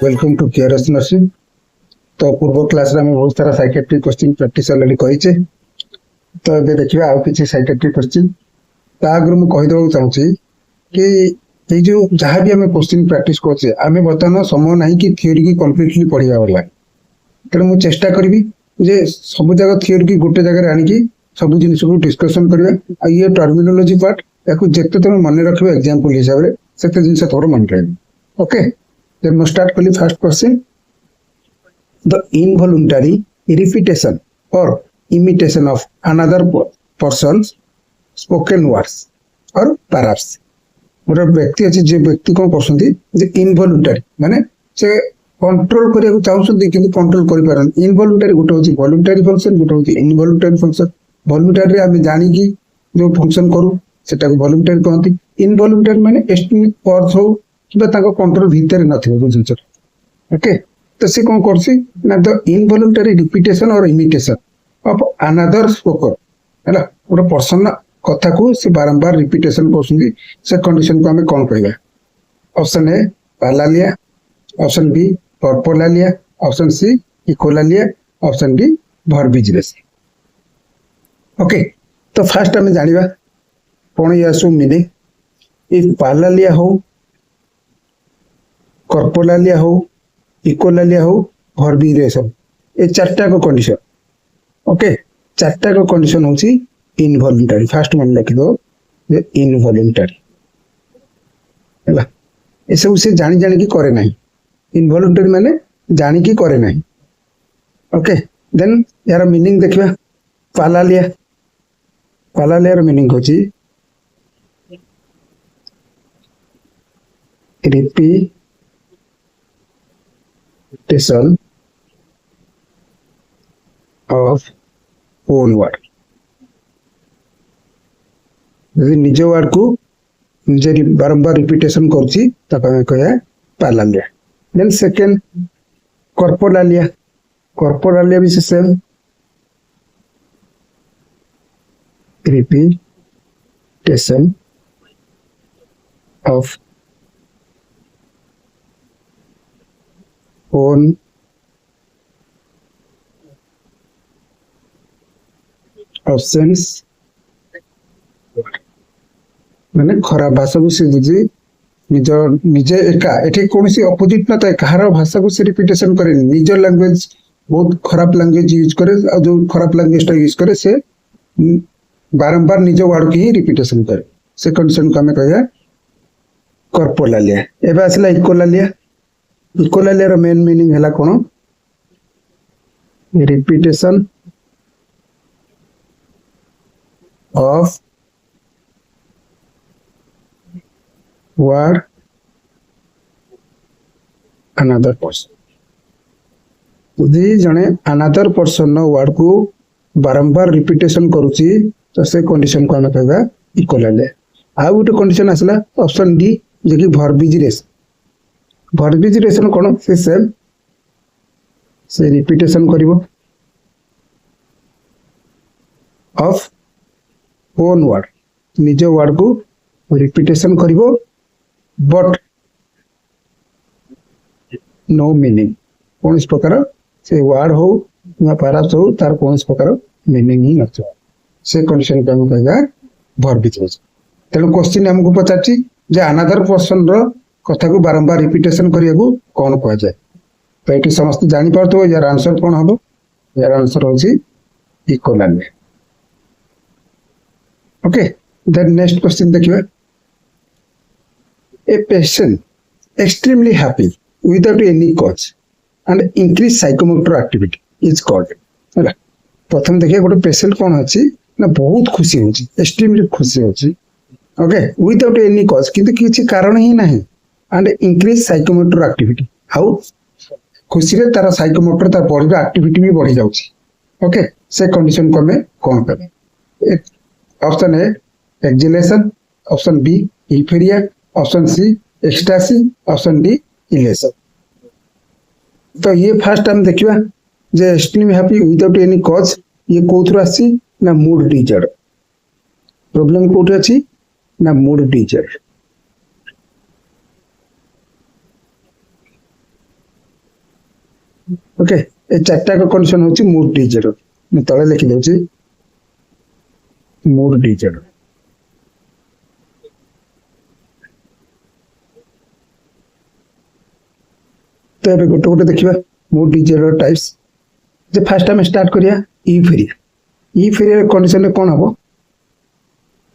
Welcome to केयरस nursing. तो पूर्व class रे बहुत सारा साइकेट्री क्वेश्चन प्रैक्टिस ऑलरेडी करिचे। तो ए देखिए आउ किसी साइकेट्री क्वेश्चन ता आगु मु कहि देबो चाहूची कि ये जो जहाँ भी हमें क्वेश्चन प्रैक्टिस करछे आमे बर्तमान समय नहीं कि थ्योरी की कंप्लीटली पढ़िया वाला। तेणु मु चेष्टा करी जे सब जगह थ्योरी की गोटे जगह आनी की सब जिनिस को डिस्कशन करबा आ ये टर्मिनोलॉजी पार्ट याकू जेते तुम मन रखबे एग्जांपल हिसाब रे सेते जिनिस तोर मन रहबे। Okay, then we start with the first question. The involuntary repetition or imitation of another person's spoken words or paraphs. गोटे व्यक्ति अच्छी जो व्यक्ति कौन कर इनवॉल्यूंटरी माने से कंट्रोल करिया चाहते कि कंट्रोल कर इनवॉल्यूंटरी गोटे हूँ वॉलंटरी फंक्शन गोटे हूँ इनवॉल्यूंटरी फंक्शन। वॉलंटरी आम जानिकी जो फंक्शन करूँ सेटा को वॉलंटरी कहती। इनवॉलंटरी माने एक्सटर्नल अर्थ हो कि कंट्रोल भितर नथिबो जिंस। ओके, तो से कौन करसी ना द इनवॉलंटरी रिपीटेशन और इमिटेशन ऑफ अनदर स्पोकर हैला गोटे पर्सन कथा को से बारंबार रिपीटेशन करछुंदी से कंडीशन को हमें कौन कहबा। Option A palilalia, option B पर्पोलालिया, option C echolalia, option D verbigeration. Okay, तो फर्स्ट हमें जानिबा कोन या सो मीनिंग। इफ पालालिया हो, कर्पोलालिया हो, इकोलालिया हो, वर्बिजलेस हो, ये चारटा को कंडीशन। ओके, चारटा को कंडीशन होची इनवॉलंटरी। फर्स्ट मन लिख दो जे इनवॉलंटरी हैला ए सब से जानी जानी की करे नहीं। इनवॉलंटरी माने जानी की करे नहीं। ओके, देन यार मीनिंग देखिबा। पालालिया, पालालिया रो मीनिंग होची रिपीटेशन ऑफ ओन वर्ड। निज वर्ड को निजे बारंबार रिपीटेशन करछि तब हमें कहया पालालिया। देन सेकंड कर्पोलालिया, कर्पोलालिया भी same repetition of own options माने खराब भाषा को से बुझी निज निजे एका एठी कोनसी अपोजिट न था कहार भाषा को से रिपीटेशन करे। निज लैंग्वेज बहुत खराब लैंग्वेज यूज करे और जो खराब लैंग्वेज टा यूज करे से बारंबार निज वर्ड की ही रिपीटेशन करे। से कंडीशन को हमें कहया कर्पोलालिया। एबे आसला इकोलालिया। इकोलालिया रो मेन मीनिंग हैला कोन repetition of word another person। यदि जने अनदर पर्सन वर्ड को बारंबार रिपीटेशन करूची तो से कंडीशन को हमें कहबा इकोलालिया। आ गोटे कंडीशन आसला ऑप्शन डी जे कि वर्बिजलेस। वर्बिजलेसन कोन से सेम से रिपीटेशन करिवो ऑफ ओन वर्ड निज वर्ड को रिपीटेशन करिवो बट नो मीनिंग। कौन इस प्रकार से वर्ड हो या पैरास हो तार कौन इस प्रकार मीनिंग ही नथो से कंडीशन को हम कहबा वर्बिजलेस। तेणु क्वेश्चन हमको पचाची जे अनदर पर्सन रो कथा को बारंबार रिपीटेशन करिया को कौन कह जाए। तो एटी समस्त जानि पारतो यार आंसर कौन हबो। यार आंसर होची इकोलालिया। ओके, देन नेक्स्ट क्वेश्चन देखिए। A patient extremely happy without any cause and increased psychomotor activity is called। हैला प्रथम देखिए गोटे पेशेंट कौन अछि ना बहुत खुशी होछि एक्सट्रीमली खुशी होछि। ओके, विदाउट एनी कॉज किंतु किछि कारण ही नाही and increase psychomotor activity how खुशी रे तार साइकोमोटर तार बॉडी एक्टिविटी भी बढ़ी जाउछि। ओके, से कंडीशन को में कौन करे। Option A exhilaration, option B euphoria, option C ecstasy, option D elation. तो ये फर्स्ट हम देखिबा जे extremely happy without any cause ये कोथुर आसी ना मूड डिजॉर्डर। प्रॉब्लम कोठी अछि ना मूड डिजॉर्डर। ओके ए चारटा कंडीशन होची मूड डिजेरो मैं तळे लिखि देउची मूड डिजेरो तो ଏବେ ଗୋଟେ ଗୋଟେ ଦେଖିବା मूड डिजेरो टाइप्स जे फर्स्ट हम स्टार्ट करिया यूफोरिया कंडीशन रे कोन हबो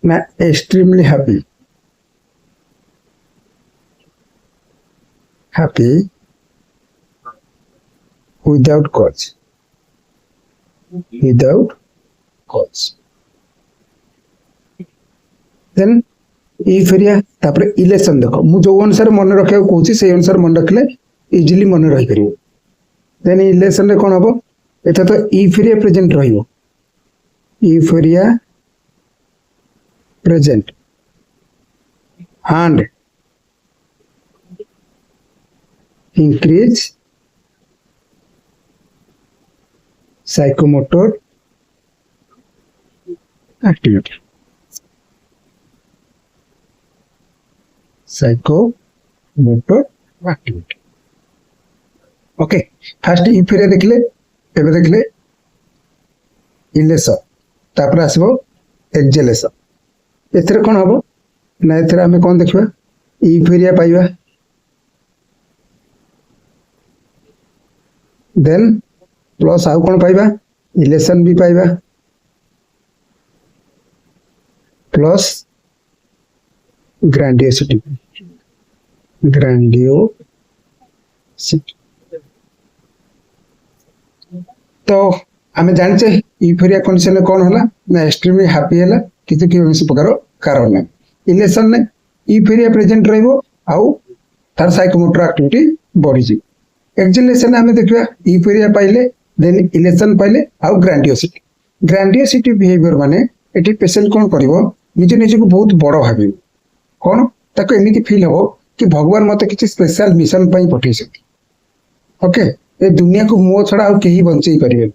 ना extremely happy without cause then euphoria तापर इलेक्शन देखो मु जो अनुसार मन रखा कहूँ से अनुसार मन रखले इजिली मन रही पार देन इलेक्शन रे कोन हबो एटा तो यूफोरिया प्रेजेंट रहिबो euphoria present and increase psychomotor activity okay fast euphoria देखले एबे देखले इलेक्शन तापर आसबो एक्जेलेशन एथरे कोन हबो ना एथरे हमें कोन देखबा यूफोरिया पाइबा देन प्लस आउ कोन पाइबा इलेक्शन भी पाइबा प्लस ग्रैंडियोसिटी तो आम जाने यूफोरिया कंडीशन कौन है ना एक्सट्रीमली हैप्पी है किसी किसी प्रकार कारण ना इलेक्शन ने यूफोरिया प्रेजेंट रहा तार साइकोमोटर एक्टिविटी बढ़ी एक्जेलेशन आम देखा यूफोरिया पाइले देन इलेक्शन पाइले आउ ग्रैंडियोसिटी बिहेवियर माने एटी पेशेंट कौन कर निज निज को बहुत बड़ भाव कौन ताको एमती फिल हम कि भगवान मत किसी स्पेशल मिशन पठे ओके ए दुनिया को मो छड़ा आउ कहीं बंचई पारे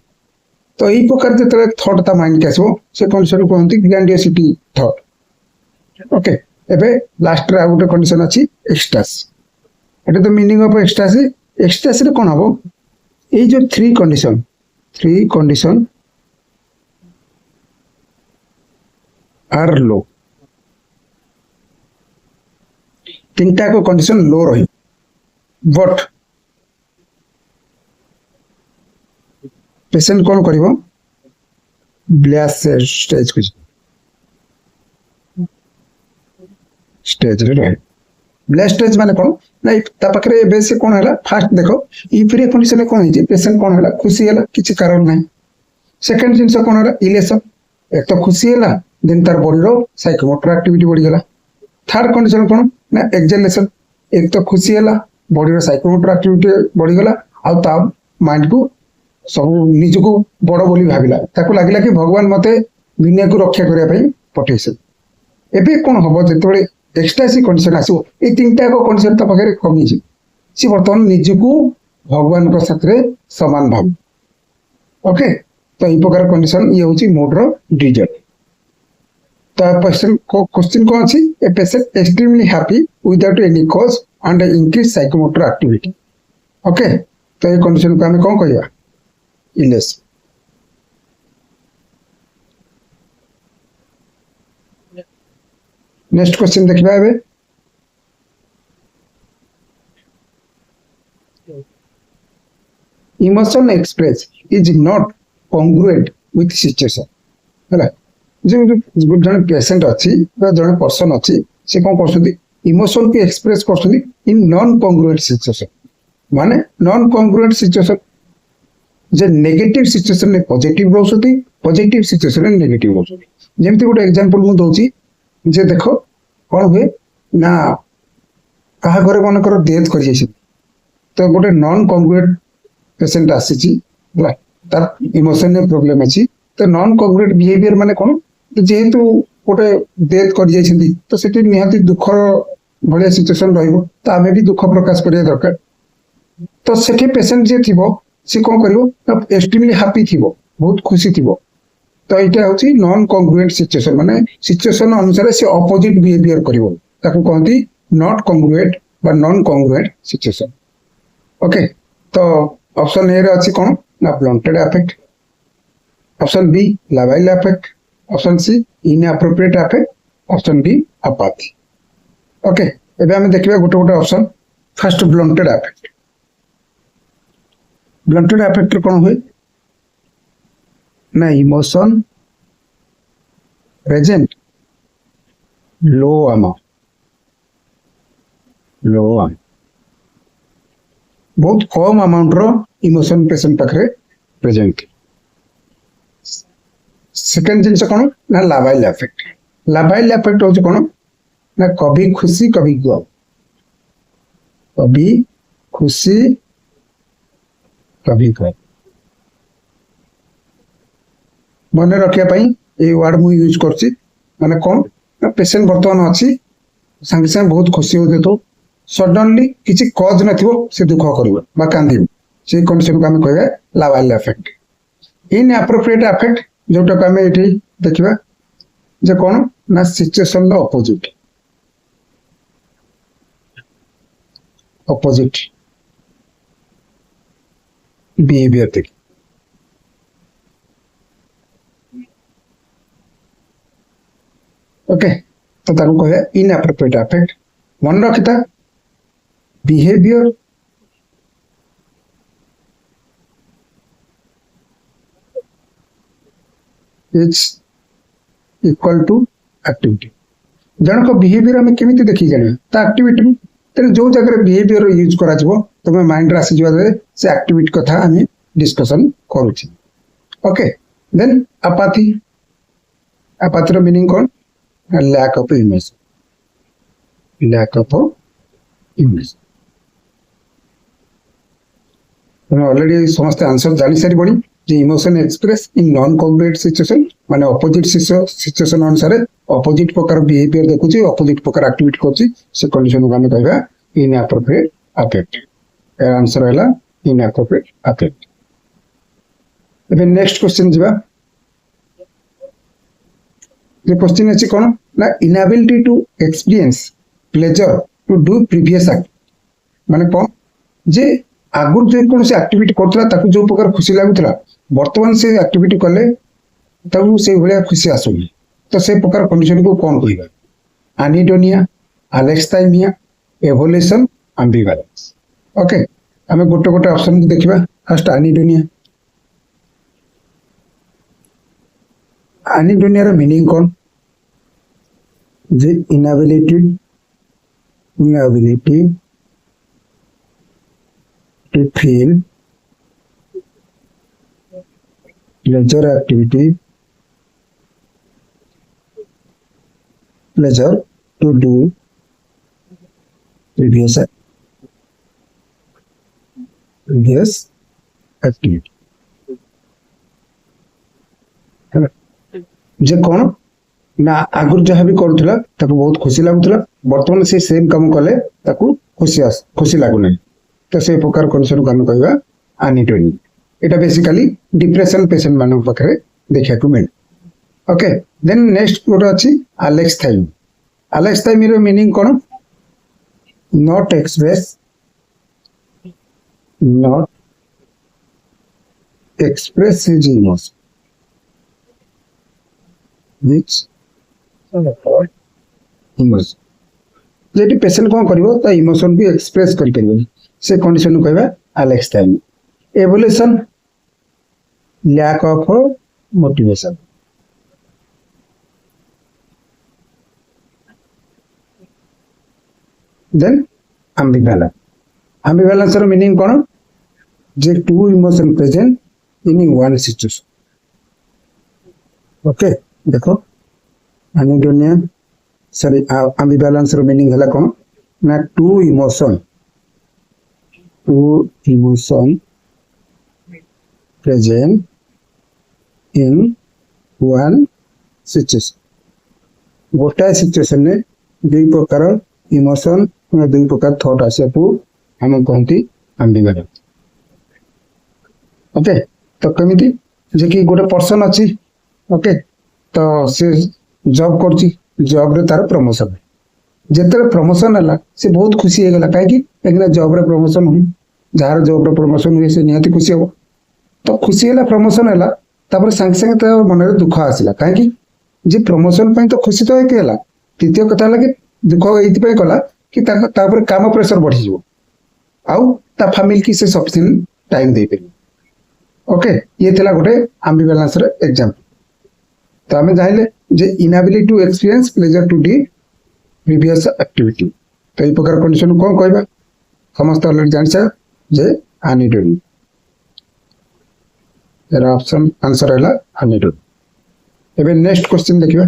तो यही प्रकार जो थट ता माइंड के आसो से कंडीशन कहते ग्रैंडियोसिटी थट ओके एबे लास्ट रे आउट कंडीशन अछि एक्सटासी एटा तो मीनिंग ऑफ एक्सटासी रे कोन हबो ए जो थ्री कंडीशन आर लो तीनटा को कंडीशन लो रही बट पेशेंट कौन करिवो ब्लास्ट स्टेज को स्टेज रे रहे ब्लास्ट स्टेज माने कौन ना ता पाखरे बेसे कौन हैला फास्ट देखो यूफोरिया कंडीशन कौन है पेशेंट कौन हैला खुशी हैला किछि कारण नहीं सेकंड जिंस कौन हैला इलेक्शन एक तो खुशी हैला देन तार बॉडी रो साइकोमोटर एक्टिविटी बढ़ी गेला थर्ड कंडीशन कौन ना एक्जेलेशन एक तो खुशी हैला बॉडी रो साइकोमोटर एक्टिविटी बढ़ी गेला आ ता माइंड को सब निज को बड़ बोली भाविला ताको लागिला कि भगवान मते दुनिया को रक्षा करिया पई पठेसे एबे कोन हबो जेतबे एक्सटासी कंडीशन आसो ए तीनटा को कंडीशन त पकरे कमी छी सी वर्तमान निज को भगवान को साथ रे समान भाव ओके तो ई प्रकार कंडीशन ये होची मूड रो डिजर्ट तो क्वेश्चन को अछि a patient extremely happy without any cause and increase psychomotor activity okay तो ये कंडीशन को हमें कोन कहया इलेक्शन नेक्स्ट क्वेश्चन देखबा एबे emotion express is not congruent with situation हला जो जन पेशेंट अछि बा जन पर्सन अछि से कोन करछथि इमोशन के एक्सप्रेस करछथि इन नॉन कॉन्ग्रुएंट सिचुएशन माने नॉन कॉन्ग्रुएंट सिचुएशन जे नेगेटिव सिचुएशन में पॉजिटिव रहउछथि पॉजिटिव सिचुएशन में नेगेटिव रहउछथि जेमति गोटे एग्जांपल मु दोछि जे देखो कौन हुए ना कहा घरे मन कर डेथ कर जाय तो गोटे नॉन कॉन्ग्रुएंट पेशेंट आसी तार इमोशन में प्रॉब्लम अछि तो नॉन कॉन्ग्रुएंट बिहेवियर माने कोन जेहेतु गोटे डेथ कर जाय तो सेठी निहाती दुख भलिया सिचुएशन रहइबो तो आमे भी दुख प्रकाश करिया दरकार तो सेठी पेशेंट जे थिबो से कौन करिवो एक्सट्रीमली हैप्पी थिबो बहुत खुशी थिबो तो एटा होची नॉन कॉन्ग्रुएंट सिचुएशन माने सिचुएशन अनुसार से ऑपोजिट बिहेवियर करिवो ताको कहती नॉट कॉन्ग्रुएंट बा नॉन कॉन्ग्रुएंट सिचुएशन ओके तो ऑप्शन ए रे अछि कोन ना ब्लंटेड अफेक्ट, ऑप्शन बी लावाइल affect, option C inappropriate affect, option D apathy. Okay एबे हम देखिबा गोटे गोटे option. First blunted affect. Blunted affect कोन होय ना इमोशन प्रेजेंट लो अमाउंट, बहुत कम अमाउंट रो इमोशन पेशेंट पाखरे प्रेजेंट। सेकंड जिनस कोन ना लावाइल अफेक्ट। लावाइल अफेक्ट हो कोन ना कभी खुशी कभी गम, कभी खुशी कभी गम। मन रखिया पई ए वर्ड मु यूज करछि माने कोन ना पेशेंट वर्तमान अछि संगे संगे बहुत खुशी होते तो सडनली किसी कज नथिबो से दुख करिवो बा कांदिबो, से कंडीशन को हम कहबे लावाइल अफेक्ट। इनएप्रोप्रिएट अफेक्ट जोटा को हम एठी देखिबा जे कोन ना सिचुएशन रो अपोजिट बिहेवियर देखि। ओके तो ताको कहबे इनएप्रोप्रिएट अफेक्ट। मन रखिता behaviour is equal to activity. जन को बिहेवियर हमें केमिति देखि जाने ता एक्टिविटी तेरे जो जगह बिहेवियर यूज करा जिवो तमे माइंड रे आसी जिवा से एक्टिविटी कथा हमें डिस्कशन करूछि। Okay then apathy. अपाथी रो मीनिंग कोन lack of image, lack of image. Already समस्त आंसर जानी सारी बड़ी जे emotion express in non congruent situation माने ऑपोजिट सिचुएशन अनुसार ऑपोजिट प्रकार बिहेवियर देखुची, ऑपोजिट प्रकार एक्टिविटी करची, से कंडीशन को हम कहबा इनएप्रोप्रिएट अफेक्ट। ए आंसर हैला इनएप्रोप्रिएट अफेक्ट। एबे नेक्स्ट क्वेश्चन जिबा। जे क्वेश्चन अछि कोन ना inability to experience pleasure to do previous act. माने कोन जे आगुर जो कौन से एक्टिविटी करथला ताकू जो प्रकार खुशी लागुथला वर्तमान से एक्टिविटी कले ताकू से भलिया खुशी आसुनी, तो से प्रकार कंडीशन को कौन कहबा एनिडोनिया, अलेक्साइमिया, एवोल्यूशन, एम्बिवैलेंस। ओके हमें गोटे गोटे ऑप्शन को देखिबा। फर्स्ट एनिडोनिया। एनिडोनिया रो मीनिंग कौन जे inability to feel pleasure activity, pleasure to do previous activity। जे कौन ना आगुर जहाँ भी करूला ताको बहुत खुशी लागुला वर्तमान से सेम काम कले ताको खुशी लागुना, तो से प्रकार कंडीशन को हम कहबा एनिडोनिया। एटा बेसिकली डिप्रेशन पेशेंट मानक पाखरे देखा को मिल। ओके देन नेक्स्ट गोटे अछि अलेक्साइमी। अलेक्साइमी रो मीनिंग कोन not express his emotion which emotion. जेटी पेशेंट कोन करिवो ता इमोशन भी एक्सप्रेस करि परिबो, से कंडीशन को कहबा alexithymia. Avolition lack of motivation. Then ambivalence. Ambivalence रो मीनिंग कोन जे two emotion present in one situation. Okay देखो एनिडोनिया सॉरी एम्बिवैलेंस रो मीनिंग हला कोन ना two emotion present in one situation। गोटाए सिचुएशन में दुई प्रकार इमोशन दुई प्रकार थॉट आसे को हम कहती एम्बिवैलेंस। ओके तो केमिति जे कि गोटे पर्सन अछि ओके तो से जॉब करछि, जॉब रे तार प्रमोशन है, जेतरे प्रमोशन हला से बहुत खुशी हे गेला काहे कि एकना जॉब रे प्रमोशन हुई जार जॉब प्रमोशन हुए से निहाती खुशी हम तो खुशी है प्रमोशन है सांगे सांगे मन में दुख आसला कहीं जे प्रमोशन तो खुशी तो एक है द्वितीय कथा है कि दुख ये कला कि काम प्रेसर बढ़ी आउ ता फैमिली की से सफिशिएंट टाइम दे पारे ओके ये थिला गोटे एम्बिवैलेंस रे एग्जांपल तो आम जानिले जे inability to experience pleasure to do previous activity तो ये प्रकार कंडीशन कौन कहबा समस्त ऑलरेडी जान छ जे अननीडेड यार ऑप्शन आंसर हैला अननीडेड एबे नेक्स्ट क्वेश्चन देखिबा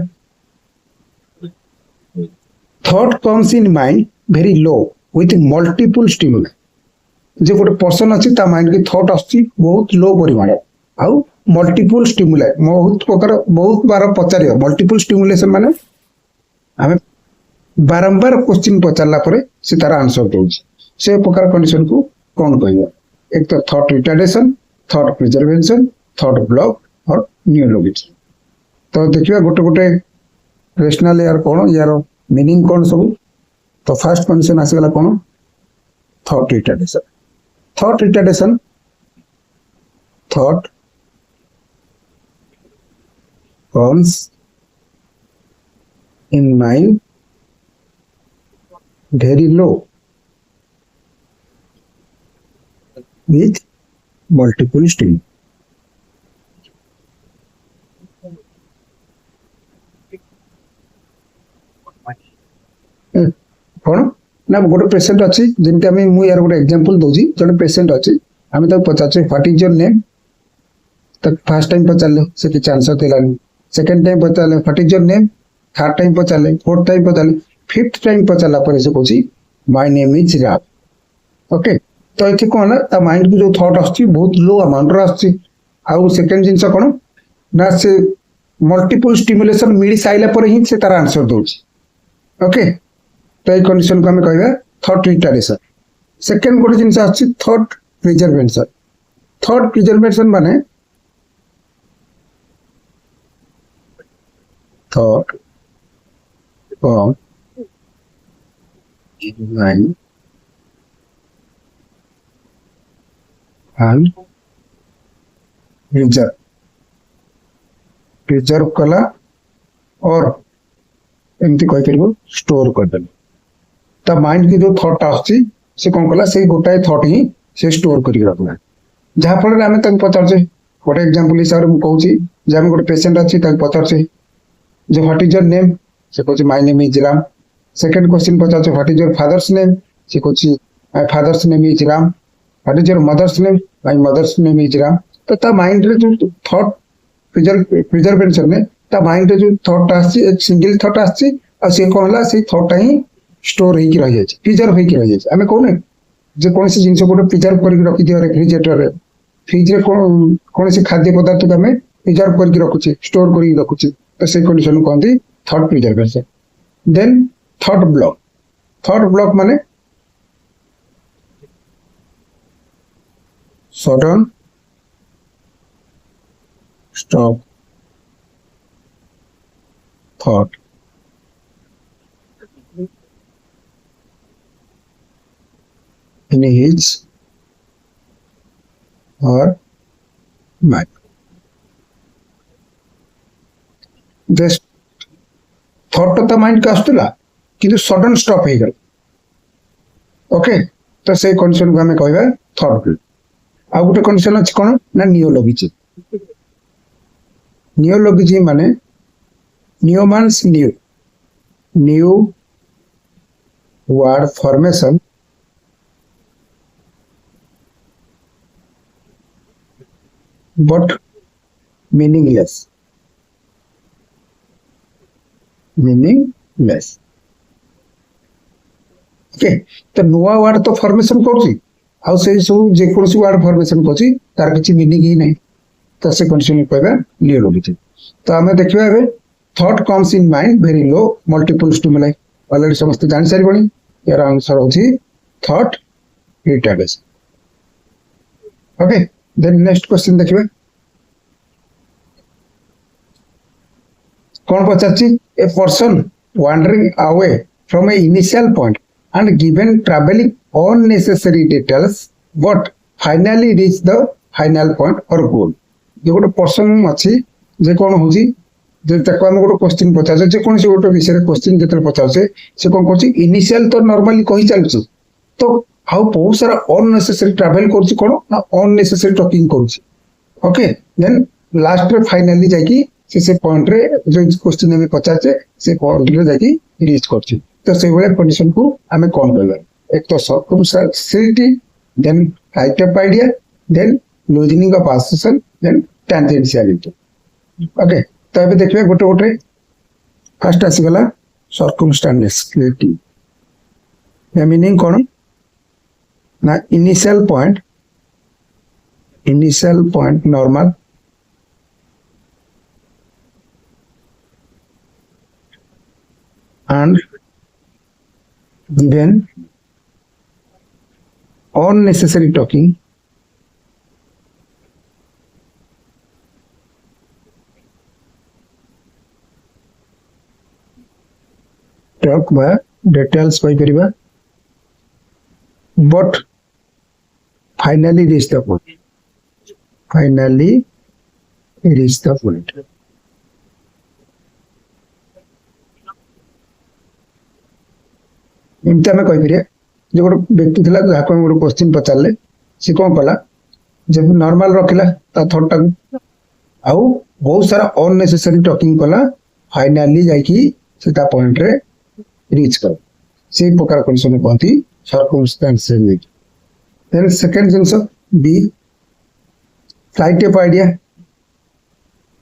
thought comes in mind very low with multiple stimuli जे गोटे पर्सन अच्छी माइंड की थॉट आसुची बहुत लो परिमाण आउ मल्टीपल स्टिमुलाई बहुत प्रकार बहुत बार पचार मल्टीपल स्टिमुलेशन माने आम बारंबार क्वेश्चन पचारा पर से तार आंसर दे से प्रकार कंडीशन को कौन कह एक तो thought retardation thought preservation thought block और नियोलॉजिज्म तो देखिए गोटे गोटे रेशनल यार कौन यार मीनिंग कौन सब तो फर्स्ट कंडीशन आसीगला कौन thought retardation thought retardation thought comes in mind very low with multiple stimuli कौन ना गोटे पेसेंट अच्छी जमी आम मुझे यार गोटे एग्जांपल दूसरी जो पेसेंट अच्छी आम पचारे व्हाट इज योर नेम तक फर्स्ट टाइम पचारे से किसी आंसर दिलानी सेकेंड टाइम पचारे what is your name third time पचारे फोर्थ टाइम पचारे फिफ्थ टाइम पचारा पर से कौन my name is Rao okay तो ये कौन है माइंड को जो थॉट आस बहुत लो अमाउंट आउ सेकेंड जिनस कौन ना से मल्टीपल स्टिमुलेशन मिल सारा पर ही से तार आंसर दौर ओके तो ये कंडीशन को हमें कहवा थॉट रिटार्डेशन सेकेंड गोटे जिन थॉट प्रिजर्वेशन थॉट प्रिजर्वेशन माने thought come in mind and preserve कला और एमती कह स्टोर करदे ता माइंड की जो थॉट आसी से कौन कला से गोटाए थॉट ही से स्टोर करके रखला जहाँ फल आम पचारे गोटे एग्जांपल हिसाब से मुझे जे आम गोटे पेसेंट अच्छी पचारे जो व्हाट इज योर नेम से कह my name is Ram second question पचारे what is your father's name से कह my father's name is Ram what is your mother's name my mother's name is Ram तो ता माइंड रे जो थॉट प्रिजर्वेशन ने ता माइंड रे जो थॉट आसी एक सिंगल थॉट आसी आ से कौन होला से थॉट ही स्टोर होई रही जाए प्रिजर्व होई रही जाए आम कहूने जे कौन सी जिनस गोटे प्रिजर्व करके रखी दियो रेफ्रिजरेटर फ्रिज रे कौन सी खाद्य पदार्थ को आम प्रिजर्व करके रखुचे स्टोर करके रखुचे तो से कंडीशन को कहते thought perseveration then thought block माने sudden stop thought in his or mind. This thought तो माइंड का आसुला किंतु सडन स्टॉप हो गल ओके तो से कंडीशन को हमें कहबा थॉट आ गोटे कंडीशन अछि कोन ना नियोलॉजिज्म नियोलॉजिज्म माने neo Manas new word formation but meaningless okay तो नुआ वर्ड तो फॉर्मेशन करूची आ से सब जे कोनसी वर्ड फॉर्मेशन करूची तार किछि मीनिंग ही नहीं तो से कंडीशन कहबा नियोलॉजिज्म तो हमें देखिबा एबे thought comes in mind very low multiple stimuli already समस्त जान सारी बणी यार आंसर होची thought retardation okay then next question देखिए कौन पचारची a person wandering away from a initial point and given traveling unnecessary details but finally reach the final point और गोल जो गोटे पर्सन अच्छी जे कौन हूँ गोटे क्वेश्चन पचार जेकोसी गोटे विषय क्वेश्चन जो पचारे से कौन कर इनिशियल तो नॉर्मली कही चलु तो आउ बहुत सारा अननेसेसरी ट्रैवल कर कौन ना अननेसेसरी टॉकिंग कर ओके देन लास्ट रे फाइनली जाकी से पॉइंट रे जो क्वेश्चन में पचारे से पॉइंट रे जाकी रीच कर तो से भाया कंडीशन को आम कौन कहबा एक तो circumstantiality then flight of idea then loosening of association then tangentiality okay तो ये देखिए गोटे गोटे फास्ट आसीगला सर्कमस्टेंशियलिटी या मीनिंग कौन ना initial point normal and given unnecessary talking talk by details by kariba but finally reach the point एमती आम कहीपर जो गोटे व्यक्ति था जहाँ गोटे क्वेश्चन पचारे सी कौन कला जब नॉर्मल रखिला थॉट टाक आउ बहुत सारा अननेसेसरी टॉकिंग कला फाइनली जाकी से पॉइंट रे रीच कर से प्रकार कंडीशन कहती सर्कमस्टेंशियलिटी देन सेकंड जिंस बी फ्लाइट ऑफ आइडिया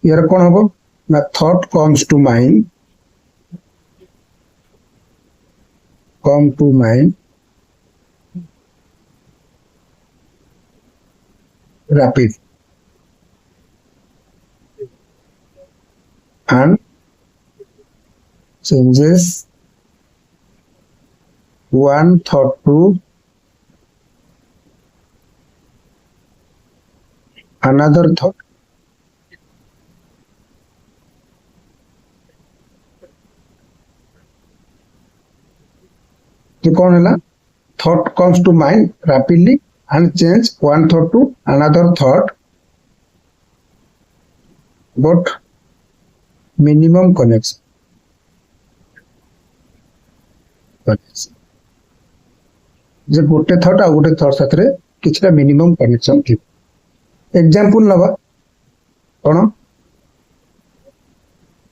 यार कौन हम ना thought comes to mind rapid and changes one thought to another thought जो कौन है thought comes to mind rapidly and change one thought to another thought but minimum connection जे गोटे thought आ गोटे थॉट साथ किछटा मिनिमम कनेक्शन थी एग्जांपल नवा कौन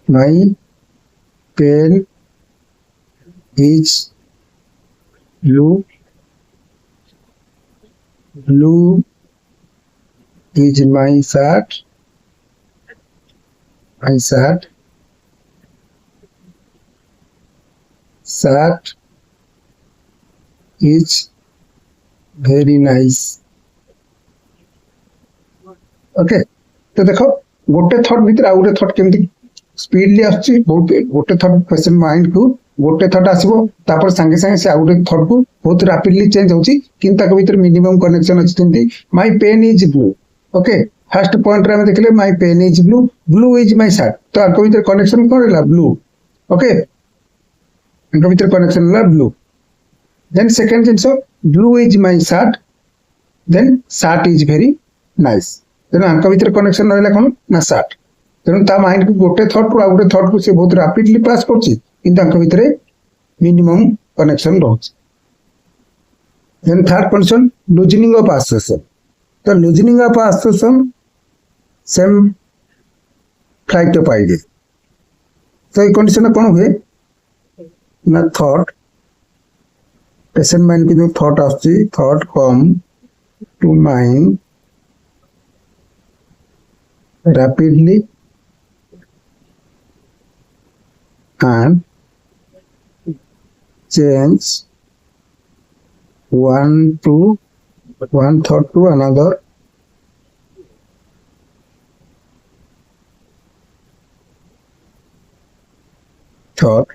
my pen is blue is my shirt is very nice okay तो देखो गोटे थॉट भीतर आ गोटे थॉट केमती स्पीडली आछी बहुत गोटे थॉट क्वेश्चन माइंड को गोटे थॉट आसबो तापर संगे संगे से आ गोटे थॉट को बहुत रैपिडली चेंज होची किंतु ताको भीतर मिनिमम कनेक्शन अछि जेंती my pen is blue okay first point रे हम देखले my pen is blue is my shirt तो आको भीतर कनेक्शन कोन रहला ब्लू ओके आको भीतर कनेक्शन रहला blue then second jeans blue is my shirt then shirt is very nice then आको भीतर कनेक्शन रहला कोन ना शर्ट तेणु ता माइंड को गोटे थॉट को आ गोटे थॉट को से बहुत रैपिडली पास करछि किंतु भितर मिनिमम कनेक्शन रोच then third condition loosening of association तो loosening of association same flight of idea तो ये कंडीशन कौन हुए ना थॉट पेशेंट माइंड की जो थॉट आछी thought come to mind rapidly and change one thought to another thought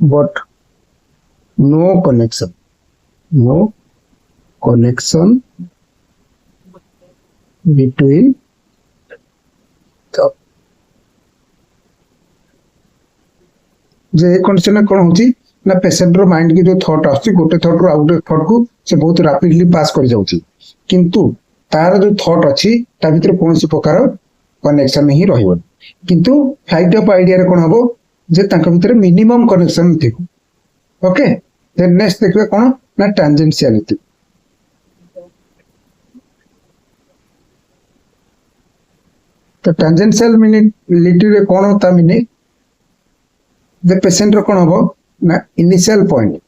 but no connection between thought J condition कौन होची ना पेसेंट रो माइंड की जो थॉट आछी गोटे थॉट रो आउट थॉट को से बहुत रैपिडली पास कर जाउची किंतु तार जो थॉट अछि ता भीतर कोनसी प्रकार कनेक्शन ही रहइबो किंतु फ्लाइट ऑफ आइडिया रे कोन हबो जे तांका भीतर मिनिमम कनेक्शन थिबो ओके देन नेक्स्ट देखबे कोन ना टेंजेंशियलिटी तो टेंजेंशियलिटी रे कोन होता मिने the patient रो कोन हबो ना इनिशियल पॉइंट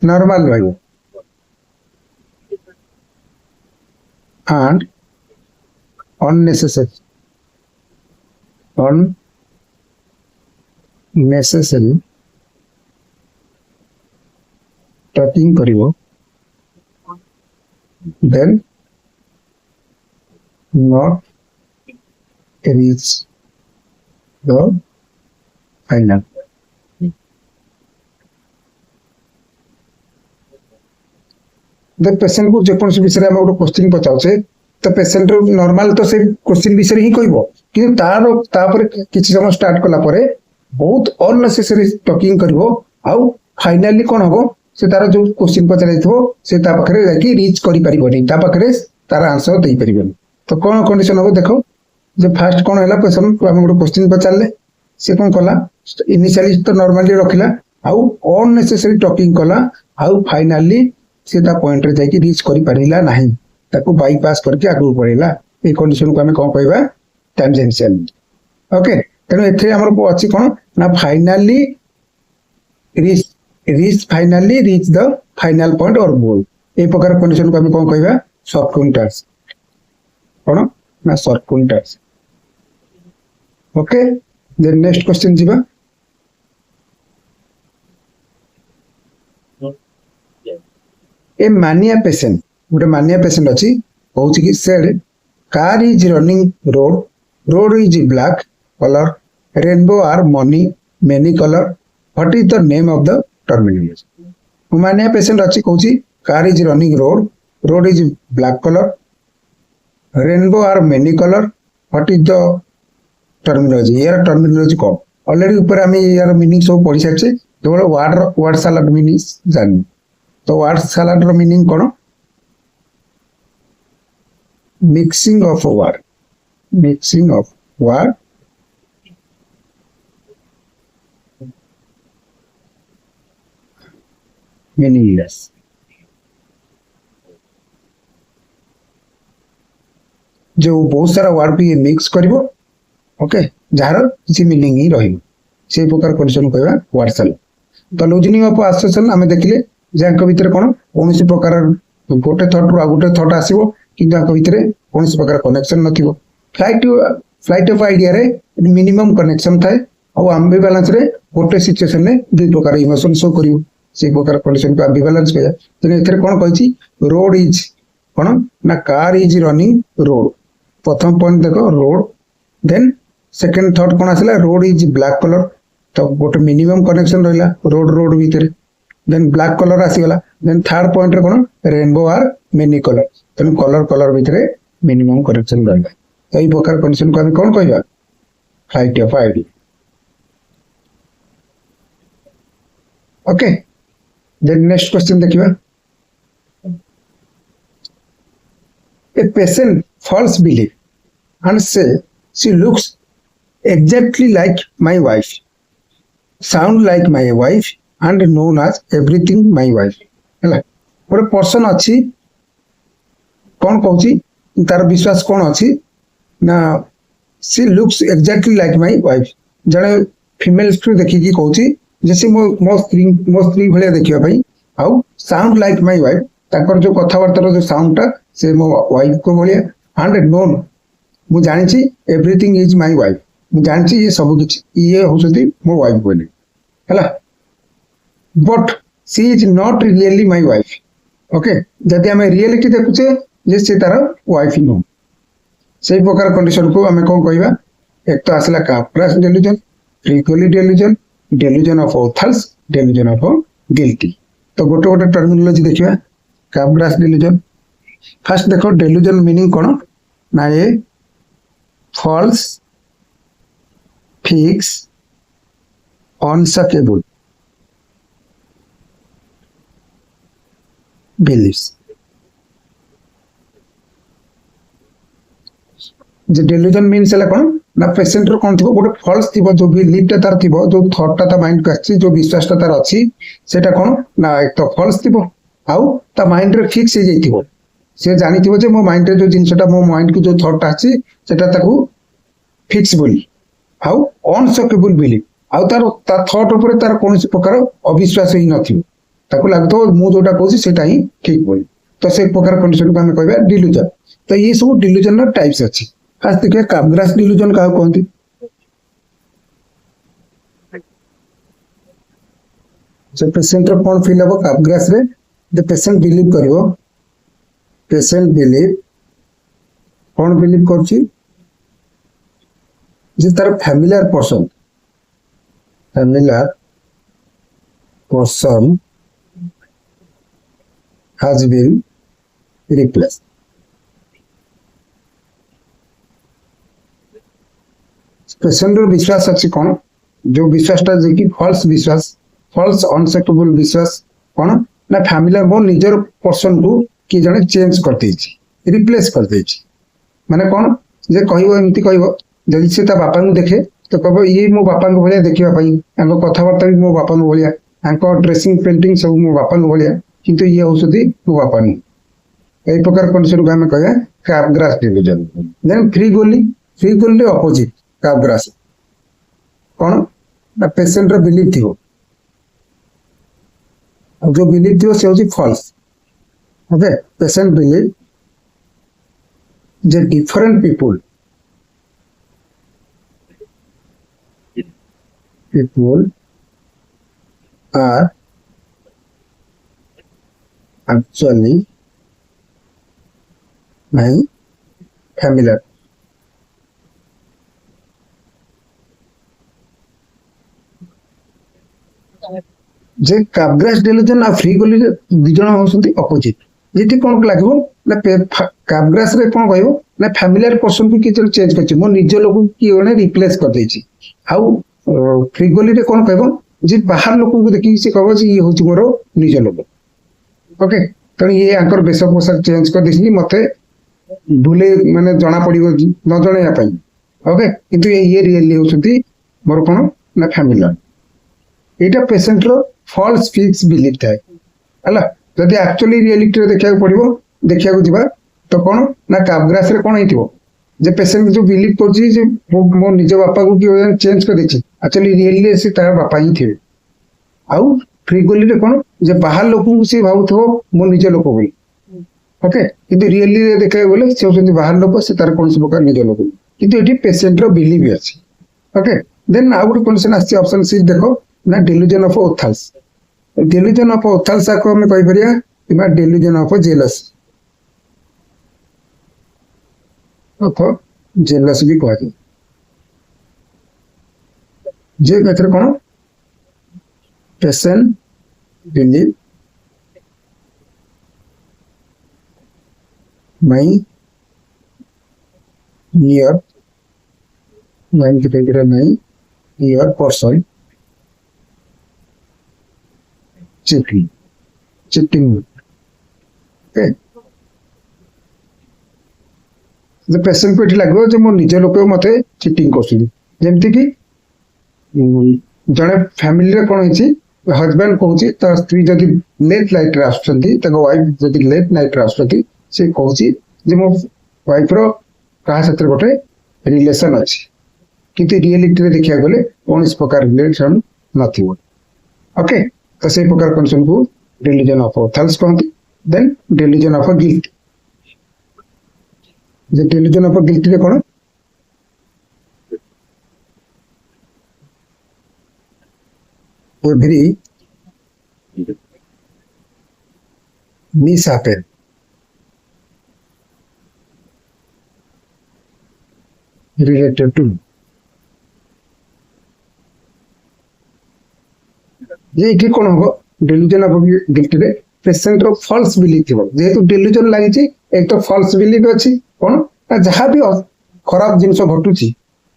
नॉर्मल रहइबो and unnecessary touching करिवो then not reach the final the patient को जेकोसी विषय रे हम एक क्वेश्चन पचाउछे तो पेशेंट नॉर्मल तो से क्वेश्चन विषय ही कहबो कि तार तापर किछि समय स्टार्ट कला परे बहुत अननेसेसरी टॉकिंग करबो आउ फाइनली कोन हबो से तार जो क्वेश्चन पचाइथो से ता पाखरे जाकी रीच करि परिबोनी ता पाखरे तार आंसर देई परिबोनी तो कोन कंडीशन हबो देखो जे फर्स्ट कोन हैला पेशेंट को हम एक क्वेश्चन पचारले से कोन कला इनिशियली तो नॉर्मली रखिला आउ अननेसेसरी टॉकिंग कला आउ फाइनली से ता पॉइंट रे जाकी रीच करि परिला नाही ताको बाईपास करके आगु पड़ेला ए कंडीशन को हमें कोन कहबा टेंजेंशियल ओके तनो एथे हमर अछि कोन ना finally reach the final point और गोल ए प्रकार कंडीशन को हमें कोन कहबा सर्कुलेटर्स कोन ना circulators okay then next question जीवा ए मानिया पेशेंट गोटे मानिया पेशेंट अच्छी कहूँ कि said car is running road is black colour rainbow are many colour what is the name of the terminology mania patient अच्छी कहूँ car is running road is black colour rainbow are many colour what is the terminology यार terminology कौन already ऊपर आम यार meaning सब पढ़ी सारी केवल वर्ड सालाड मीनिंग जानी तो वर्ड सालाड रो मीनिंग कौन mixing of word meaningless जो बहुत सारा वर्ड भी मिक्स करिवो ओके जार किसी मीनिंग ही रहिबो से प्रकार कंडीशन कहबा वर्ड सालाड तो लूजनिंग ऑफ एसोसिएशन हमें देखिले जाक भीतर कोन कोनसी प्रकार गोटे थॉट रो गोटे थॉट आसीबो किंतु आक भीतर कौन प्रकार कनेक्शन नथिबो फ्लाइट ऑफ आइडिया रे मिनिमम कनेक्शन थाए और एम्बिवैलेंस रे गोटे सिचुएशन में दुई प्रकार इमोशन शो करियो से प्रकार कंडीशन को एम्बिवैलेंस कहया तने एथरे कोन कहिछि रोड इज कोन ना कार इज रनिंग रोड प्रथम पॉइंट देखो रोड देन सेकंड थॉट कोन आसला रोड इज ब्लैक कलर तो गोटे मिनिमम कनेक्शन रहला रोड भीतर देन ब्लैक कलर आसी गला देन थर्ड पॉइंट रे कोन rainbow are many colour then colour भितर मिनिमम करेक्शन रहला तो ये प्रकार कंडीशन को हम कौन कहबा flight of idea okay then next question देखिबा a patient false believe and से she looks exactly like my wife sound like my wife and known as everything my wife हला गोटे पर्सन अच्छी कौन कहूँ तार विश्वास कौन अच्छी ना she looks exactly like my wife जड़े फीमेल स्त्री देखिकी कहूँ जैसे मो स्त्री भाया देखा आउ साउंड लाइक माय वाइफ ताकर जो कथबार्तार जो साउंडटा से मो वाइफ को भाया एंड नोन मु जानी एवरीथिंग इज माय वाइफ मु जानी ये सब किछि ये होसती मो वाइफ बोली हला but she is not really my wife okay जदि हमें रियलिटी देखुचे जे से तार वाइफ ही नो से प्रकार कंडीशन को हमें कौन कहबा एक तो आसला काप्रास डेल्यूजन ट्रिकोली delusion of others delusion of guilty तो गोटे गोटे टर्मिनोलॉजी देखिबा काप्रास डेल्यूजन फर्स्ट देखो डेल्यूजन मीनिंग कोन ना ये फॉल्स fix unshakable beliefs जे delusion means है कौन ना पेशेंट रो कौन थी गोटे फॉल्स थी जो बिलीफ टा तार थी जो थॉट टा माइंड को आछि जो विश्वास टा तार अछि सेटा कौन ना एक तो फॉल्स थी आउ ता माइंड रे फिक्स हो जाइथिबो से जानी थी जे मो माइंड रे जो जिनसटा मो माइंड को जो थॉट टा अछि सेटा ताकू फिक्स बोली आउ अनशकेबल बिलीफ आउ तार ता थॉट ऊपर तार कोनसी प्रकार अविश्वास ही नथिबो ताकू लागतो मु जोटा कहूची सेटा ही ठीक बोली तो से प्रकार कंडीशन को हम कहबा डिल्यूजन तो ये सब डिल्यूजन रो टाइप्स अछि खास देखिए कामग्रास डिल्यूजन का कहते जो पेशेंट रो कौन फील हो कामग्रास रे द पेशेंट बिलीव करिवो पेशेंट बिलीव कौन बिलीव करछि जे तार familiar person has been replaced patient रो विश्वास अछि कोन जो विश्वास ता जे कि फॉल्स अनसेप्टेबल विश्वास कोन ना फैमिली मो निजर पर्सन को कि जने चेंज कर देछि रिप्लेस कर देछि माने कोन जे कहिवो एमति कहिवो जदि से ता बापा को देखे तो कहबो ये मो बापा को भलिया देखिबा पई हमको कथा वार्ता भी मो बापा को भलिया हमको ड्रेसिंग पेंटिंग सब मो बापा को भलिया किंतु ये औषधि मो बापा नहीं ए प्रकार कंडीशन को हम कहया कामग्रास डिल्यूजन देन फ्री गोली ऑपोजिट कामग्रास कौन ना पेशेंट रो बिलीफ थी जो बिलीफ थी से होची फॉल्स ओके पेशेंट बिलीव जे different people are actually my familiar जे कामग्रास डिल्यूजन आ फ्री गोली दुजण होसंती अपोजिट जेति कोन लागबो ना कामग्रास रे कोन कहबो ना फैमिलियर पर्सन को किछ चेंज करछि मो निज लोक की ओने रिप्लेस कर देछि आउ फ्री गोली रे कोन कहबो जे बाहर लोक को देखि से कहबो जे ये होछि मोरो निज लोक ओके तो ये आंकर बेस पोशाक चेंज कर देछि मते भूले माने जना पड़िबो न जणैया पई ओके किंतु ये रियली होसंती मोर कोन ना फैमिलियर एटा पेशेंट रो फॉल्स फिक्स बिलीफ थाए हला जदि एक्चुअली रियलिटी रे देखिया पड़िबो देखिया को दिबा तो कोन ना कामग्रास रे कोन हेतिबो जे पेशेंट जो बिलीव करछि जे मो निज बापा को कि चेंज कर देछि एक्चुअली रियली से तार बापा ही थे आउ फ्री गोली रे कोन जे बाहर लोक को से भाबुथो मो निज लोक बोली ओके किंतु रियली रे देखिया बोले से होसंती बाहर लोक से तार कोन से प्रकार निज लोक किंतु एठी पेशेंट रो बिलीव अछि ओके देन आउट क्वेश्चन आछि ऑप्शन सी देखो ना delusion of Othals delusion of Othals को हम कहि परिया किबा delusion of jealous अथवा jealous भी कहते जे मतलब कोन patient believe my near mind के पेगर नहीं near person cheating okay the person को लागो जे मो निज लोक मते चीटिंग करछी जेमति कि जने फैमिली रे कोन होची हस्बैंड कहूची त स्त्री जदि लेट नाइट रे आछंती त वाइफ जदि लेट नाइट रे आछंती से कहूची जे मो वाइफ रो का सत्र गोटे रिलेशन अछि किंतु रियलिटी रे देखिया गले कोन इस प्रकार रिलेशन नथिबो ओके तो से प्रकार कंडीशन को डिल्यूजन ऑफ Othals कहते देन डिल्यूजन ऑफ गिल्ट जे डिल्यूजन ऑफ गिल्ट रे कोन एवरी मिसहैपन related to ये कि कोन हो डिल्यूजन ऑफ गिल्ट रे पेशेंट रो फॉल्स बिलीफ थिबो जेतु डिल्यूजन लागि छि एक तो फॉल्स बिलीफ अछि कोन जहा भी खराब जिंस घटुची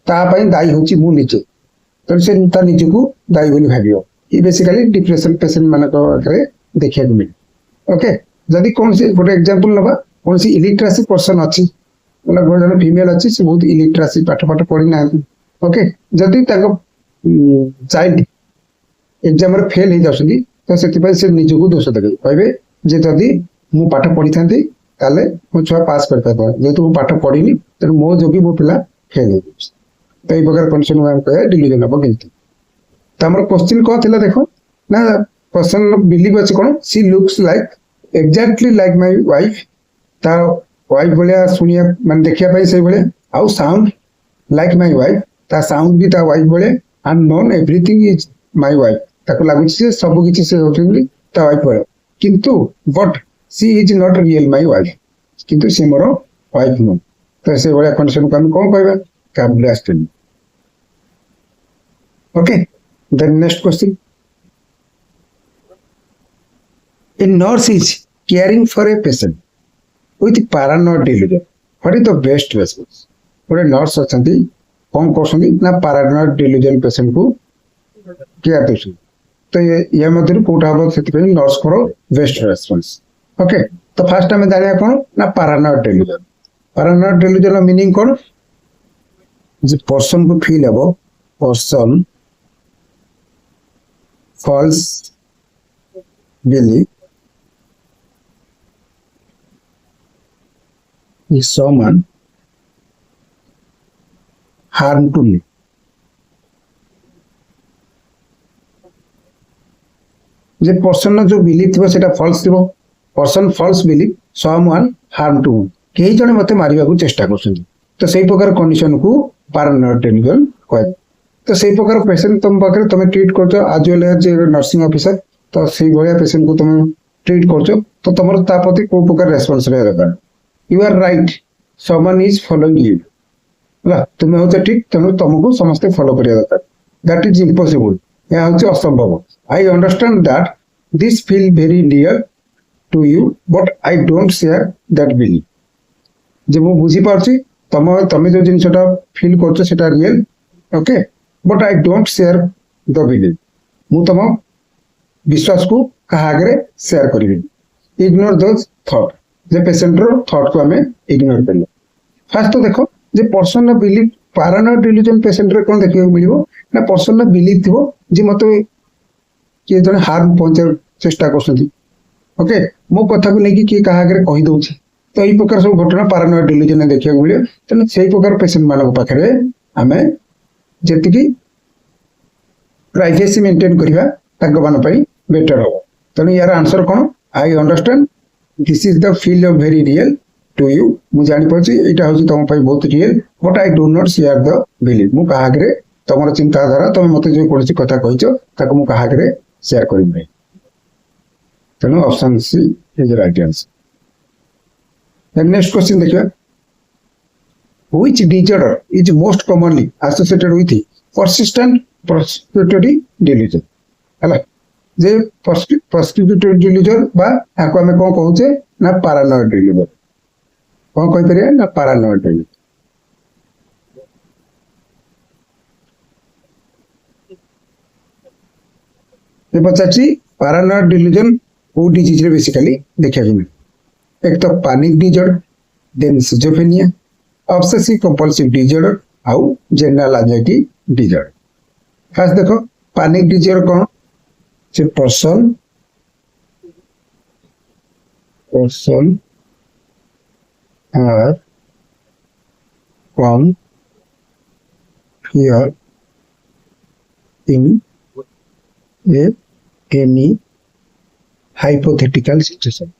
ता पई दाई होची मु निचे तो से ता निजको दायी बोली भाबियो ये बेसिकली डिप्रेशन पेशेंट मानक आगे देखा मिले ओके जदि कौन से गोटे एग्जांपल नबा कौन सी इलिटरेसी पर्सन अच्छी मतलब गोटे जन फीमेल अच्छी से बहुत इलिटरेसी पाठ पाठ पढ़ी ना ओके जदि चाइल्ड एग्जाम रे फेल हो जाउछली तो से निजको दोष देबे कहबे जे जदि मु पाठ पढ़ी थांती ताले मो छुआ पास कर पाता जेहेतु मु पाठ पढ़ीनी तेणु मो जोगी मो पिला फेल हो तो ये प्रकार कंडीशन में कहे डिल्यूजन हम गिनती तो हमर क्वेश्चन कौन थिला देखो ना पर्सन बिलीव अछि कोन she looks like exactly like my wife ता वाइफ भलिया सुनिया माने देखिया पई से भलिया आउ साउंड लाइक माय वाइफ ता साउंड भी ता वाइफ भलिया and known everything is my wife ताको लागु से सब किछि से होतली ता वाइफ भलिया किंतु but she is not real my wife किंतु से मोर वाइफ नो तो से भलिया कंडीशन को हम कोन कहबा कैबुलास्टनी okay then next question a nurse is caring for a patient with paranoid delusion what is the best response गोटे नर्स अछंती कौन करछंती ना paranoid delusion patient को केयर देछन तो ये मध्य कोटा हम सेति पे नर्स करो बेस्ट रेस्पॉन्स ओके तो फर्स्ट टाइम जानिया कोन ना paranoid delusion मीनिंग कोन जे पर्सन को फील हबो person false belief is someone harm to me जे पर्सन जो बिलीव थी सेटा फॉल्स थी person false believe someone harm to कई जने मते मारिबा को चेष्टा करछन तो सही प्रकार कंडीशन को पैरानॉइड डेल्यूजन कहै तो सही प्रकार पेशेंट तुम पाखे तुम ट्रीट कर आज वेल एज नर्सिंग ऑफिसर तो सही भाया पेशेंट को तुम ट्रीट कर तो तुम प्रति को प्रकार रेस्पॉन्स दरकार you are right someone is following you है तुम हो ठीक तेणु तुमको समस्ते फॉलो करिया दरकार दैट इज इम्पॉसिबल यह हूँ असंभव I understand that this feel very dear to you but I don't share that believe जे मु बुझी पारछि तमे जो जिनसटा फील करछो सेटा real okay but I don't share the believe मु तुम विश्वास को कहा आगे शेयर करी इग्नोर दोज थॉट जे पेशेंट रो थॉट को हमें इग्नोर कर फास्ट तो देखो जे person believe paranoid delusion patient रे कोन देखियो मिलिबो ना पर्सन बिलीव थिबो जे मते के जने हार्म पहुंचे चेष्टा करछथि ओके मो कथा को लेकी के कहा आगे कहि दउछि तो ई प्रकार सब घटना पैरानॉइड डिल्यूजन देखियो मिलियो तने सेही प्रकार पेशेंट मानक पाखरे हमें जेतिकी प्राइवेसी मेंटेन करिवा ताको मान पई बेटर हो तने यार आंसर कोन I understand this is the feel of very real to you मु जानि पछि एटा होछि तम पई बहुत real but I do not share the believe मु कहा आगे तमर चिंता धारा तुम मते जो कोनसी कथा कहिचो ताको मु कहा आगे शेयर करिम नै तने option C is right answer then next question देखियो which disorder is most commonly associated with persistent prosecutory delusion हला जे prosecutory delusion बा आको हमें कोन कहउचे ना paranoid delusion कोन कहि परिया ना paranoid delusion ये पचाची paranoid delusion वो डिजीज रे बेसिकली देखा जाय एक तो panic disorder then schizophrenia obsessive compulsive disorder आउ जनरल एंजाइटी डिसऑर्डर फर्स्ट देखो पैनिक डिसऑर्डर कौन से person are from fear in any hypothetical situation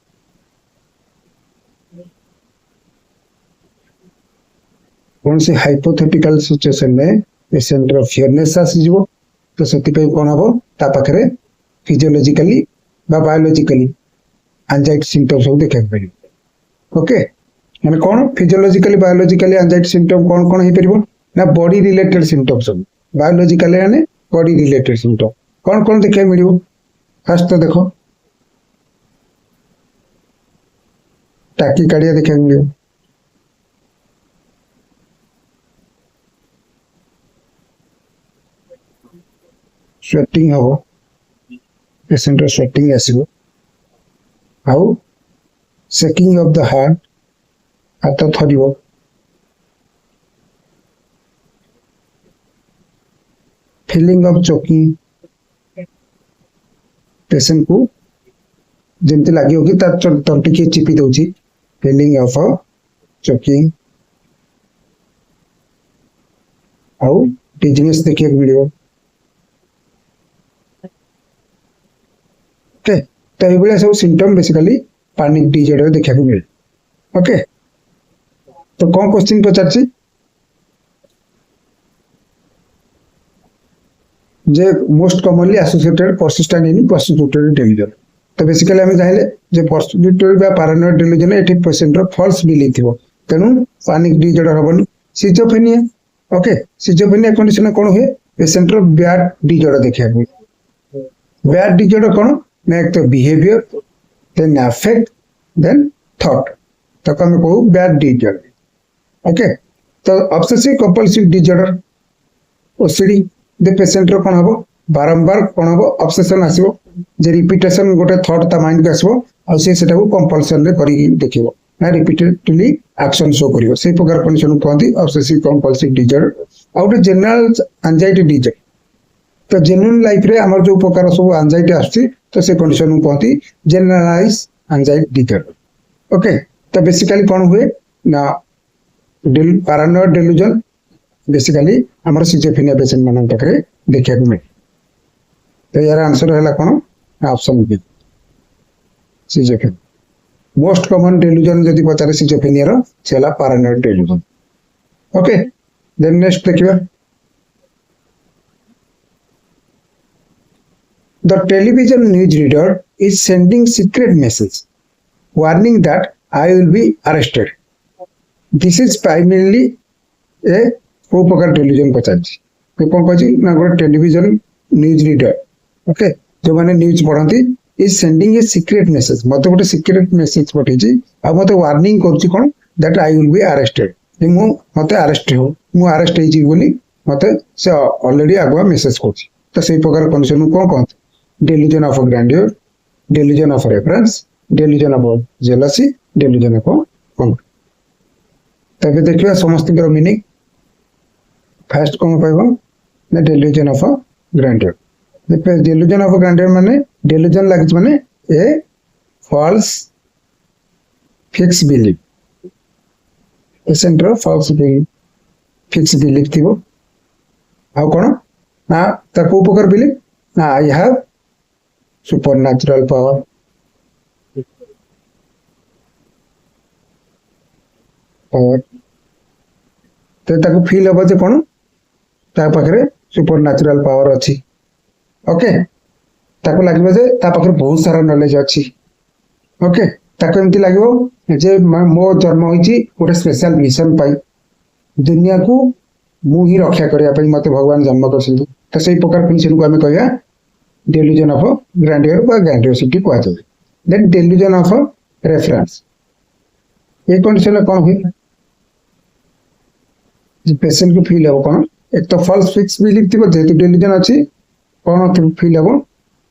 कौन से हाइपोथेटिकल सिचुएशन में पेशेंट रो फियरनेस आसीजो तो सेति पे कोन हबो ता पाखरे फिजियोलॉजिकली बा बायोलॉजिकली एंजाइटी सिम्पटम्स सब देखा पड़ी ओके माने कोन फिजियोलॉजिकली बायोलॉजिकली एंजाइटी सिम्पटम कोन हे परिबो ना बॉडी रिलेटेड सिम्पटम्स सब बायोलॉजिकली यानी बॉडी रिलेटेड सिम्पटम कोन देखा मिलिबो फर्स्ट तो देखो टैकीकार्डिया देखा मिलिबो स्वेटिंग हम पेशेंट स्वेटिंग आसो आउ सेकिंग ऑफ द हार्ट हाथ थर फीलिंग ऑफ चोकिंग पेशेंट को जमती लगे कि तंटी किए चिपी दौर फीलिंग ऑफ चोकिंग आउ डिजीनेस देखिए मिले ओके तो ये सब सिम्पटम बेसिकली पैनिक डिसऑर्डर देखा मिले ओके तो कौन क्वेश्चन पचार जे most commonly associated persistent in persecutory delusion तो बेसिकली हम चाहिए जे प्रॉस्टिट्यूटरी बा पैरानॉइड डेल्यूजन एठी पेशेंट रो फॉल्स बिलीफ थिबो तेनु पैनिक डिसऑर्डर हबनी सिजोफ्रेनिया ओके सिजोफ्रेनिया कंडीशन कोन हुए पेशेंट रो बैड डिसऑर्डर देखिया बैड डिसऑर्डर कोन ना एक तो behaviour then affect then thought तो हम कहू बैड डिसऑर्डर ओके तो ऑब्सेसिव कंपल्सिव डिसऑर्डर ओसीडी दे पेशेंट रो कोन हबो बारंबार कोन हबो ऑब्सेशन आसीबो जे रिपीटेशन गोटे थॉट ता माइंड के आसीबो आ से सेटा को कंपल्सन रे करी देखिबो ना रिपीटेडली एक्शन शो करियो से प्रकार कंडीशन कहती ऑब्सेसिव कंपल्सिव डिसऑर्डर आ गोटे जनरल एंजाइटी डिसऑर्डर तो जेन्युइन लाइफ रे हमर जो प्रकार सब एंजाइटी आछी तो से कंडीशन कहती जनरलाइज एंजाइटी डिसऑर्डर ओके तो बेसिकली कोन हुए ना पैरानॉइड डेल्यूजन बेसिकली हमर सिजोफ्रेनिया पेशेंट मान पाखे देखा मिले तो यार आंसर है कौन option B schizophrenia most common delusion जदि पचारे सिजोफ्रेनिया रो सेला paranoid delusion okay then next देखिबा the television news reader is sending secret message warning that I will be arrested this is primarily a को प्रकार television पचार कौन कही ना गोटे टेलीविजन न्यूज रीडर ओके जो मैंने न्यूज पढ़ती is sending a secret message मत गोटे सीक्रेट मेसेज पठे आ मत वार्निंग कर that I will be arrested मत अरेस्ट हो अरेस्ट होली मत से ऑलरेडी आगुआ मेसेज कर प्रकार कंडीशन कौन कहते delusion of grandeur delusion of reference delusion of jealousy delusion of कौन तबे देखिए समस्त मीनिंग फास्ट कौन पाइबो ना delusion of grandeur delusion of grandeur माने डेल्यूजन लागिच माने ए फॉल्स फिक्स बिलीफ पेशेंट रो फॉल्स फिक्स बिलीफ थिबो आ कोन ना ता को प्रकार बिलीफ ना I have super natural power तो ताको फील हो जे कोन ता पाखरे सुपर नेचुरल पावर अच्छी ओके ताको लागबे जे ता पाखरे बहुत सारा नॉलेज अच्छी ओके ताको एमती लागबो जे मो जन्म होईची गोटे स्पेशल मिशन पाई दुनिया को मु ही रक्षा करिया पई मते भगवान जन्म करछिन तो सही प्रकार कंडीशन को हमें कहया डेल्यूजन ऑफ ग्रैंडियर बा ग्रैंडियोसिटी कहै छै देन डेल्यूजन ऑफ रेफरेंस ये कंडीशन कोन हुई पेशेंट को फील हो कौन एक तो फॉल्स फिक्स बिलीफ थी जेहेतु डेल्यूजन अच्छी कौन फील हो